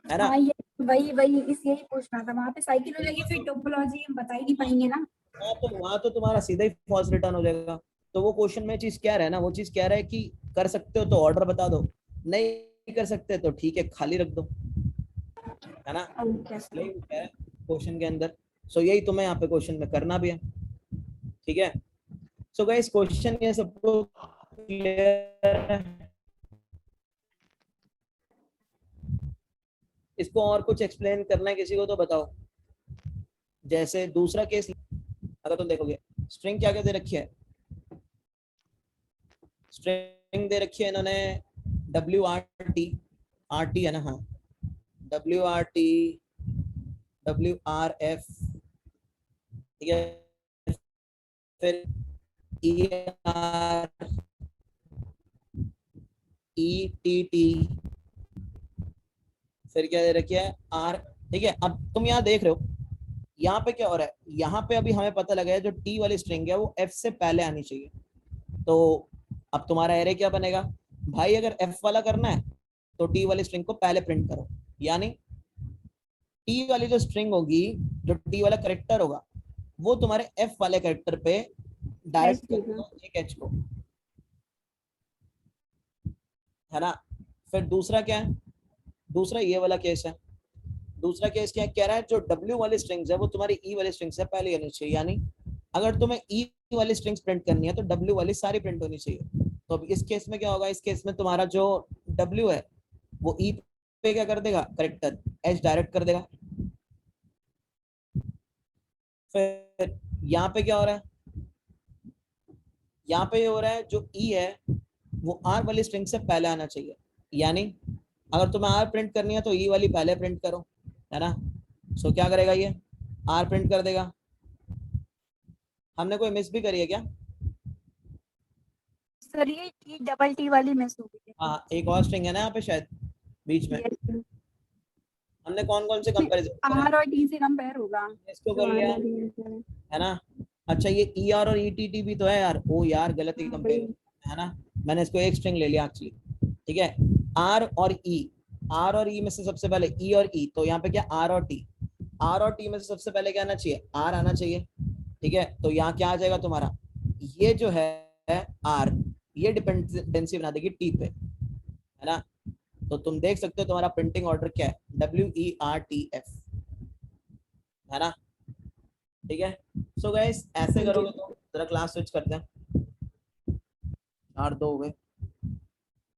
है ना। हाँ ये वही यही पूछना था, वहाँ पे साइकिल हो जाएगी, फिर टोपोलॉजी हम बता ही नहीं पाएंगे ना। हाँ तो वहां तो तुम्हारा सीधा ही फॉल्स रिटर्न हो जाएगा। तो वो क्वेश्चन में चीज क्या रहा है ना, वो चीज क्या रहा है कि कर सकते हो तो ऑर्डर बता दो, नहीं कर सकते तो ठीक है खाली रख दो, है ना, यही है क्वेश्चन के अंदर। सो यही तुम्हें यहाँ पे क्वेश्चन में करना भी है, ठीक है। सो गाइस क्वेश्चन ये सबको क्लियर है, इसको और कुछ एक्सप्लेन करना है किसी को तो बताओ। जैसे दूसरा केस अगर तुम देखोगे, स्ट्रिंग क्या क्या दे रखी है, स्ट्रिंग दे रखी है इन्होंने WRT है ना, हाँ WRT WRF, ठीक है, फिर ER ETT, फिर क्या दे रखी है R, ठीक है। अब तुम यहाँ देख रहे हो, यहाँ पे क्या हो रहा है, यहाँ पे अभी हमें पता लगा है जो T वाली स्ट्रिंग है वो F से पहले आनी चाहिए, तो अब तुम्हारा एरे क्या बनेगा भाई, अगर F वाला करना है तो T वाली स्ट्रिंग को पहले प्रिंट करो, यानी T वाली जो स्ट्रिंग होगी, जो T वाला कैरेक्टर होगा, वो तुम्हारे F वाले कैरेक्टर पे डायरेक्ट करेगा एक H को, है ना। फिर दूसरा क्या है, दूसरा ये वाला केस है, दूसरा केस क्या कह रहा है, जो W वाली स्ट्रिंग्स है वो तुम्हारी E वाली स्ट्रिंग से पहले आनी चाहिए, यानी अगर तुम्हें E वाली स्ट्रिंग्स प्रिंट करनी है तो W वाली सारी प्रिंट होनी चाहिए। तो अब इस केस में क्या होगा, इस केस में तुम्हारा जो W है वो E पे क्या कर देगा, करेक्टर H डायरेक्ट कर देगा। फिर यहाँ पे क्या हो रहा है, यहाँ पे ये हो रहा है जो E है वो R वाली स्ट्रिंग से पहले आना चाहिए, यानी अगर तुम्हें R प्रिंट करनी है तो E वाली पहले प्रिंट करो, है ना। सो क्या करेगा ये, R प्रिंट कर देगा। हमने कोई मिस भी करी है क्या? सर ये T वाली मिस हो गई है। हाँ एक और स्ट्रिंग है ना यहाँ पे शायद बीच में, हमने कौन कौन से कंपैरिजन R और T से कंपेयर होगा, इसको कर लिया, है ना। अच्छा ये ER और ETT भी तो है यार, ओ यार गलत ही कंपेयर है ना, मैंने इसको एक स्ट्रिंग ले लिया एक्चुअली, ठीक है। R और E में से सबसे पहले E और E, तो यहाँ पे क्या R और T में से सबसे पहले क्या आना चाहिए, R आना चाहिए, ठीक है। तो यहाँ क्या आ जाएगा तुम्हारा, ये जो है R, ये डिपेंडेंसी बना देगी T पे, है ना। तो तुम देख सकते हो तुम्हारा प्रिंटिंग ऑर्डर क्या है, WERTF, है ना, ठीक है। सो गाइस ऐसे करोगे तो जरा क्लास स्विच करते हैं, 8-2 हो गए।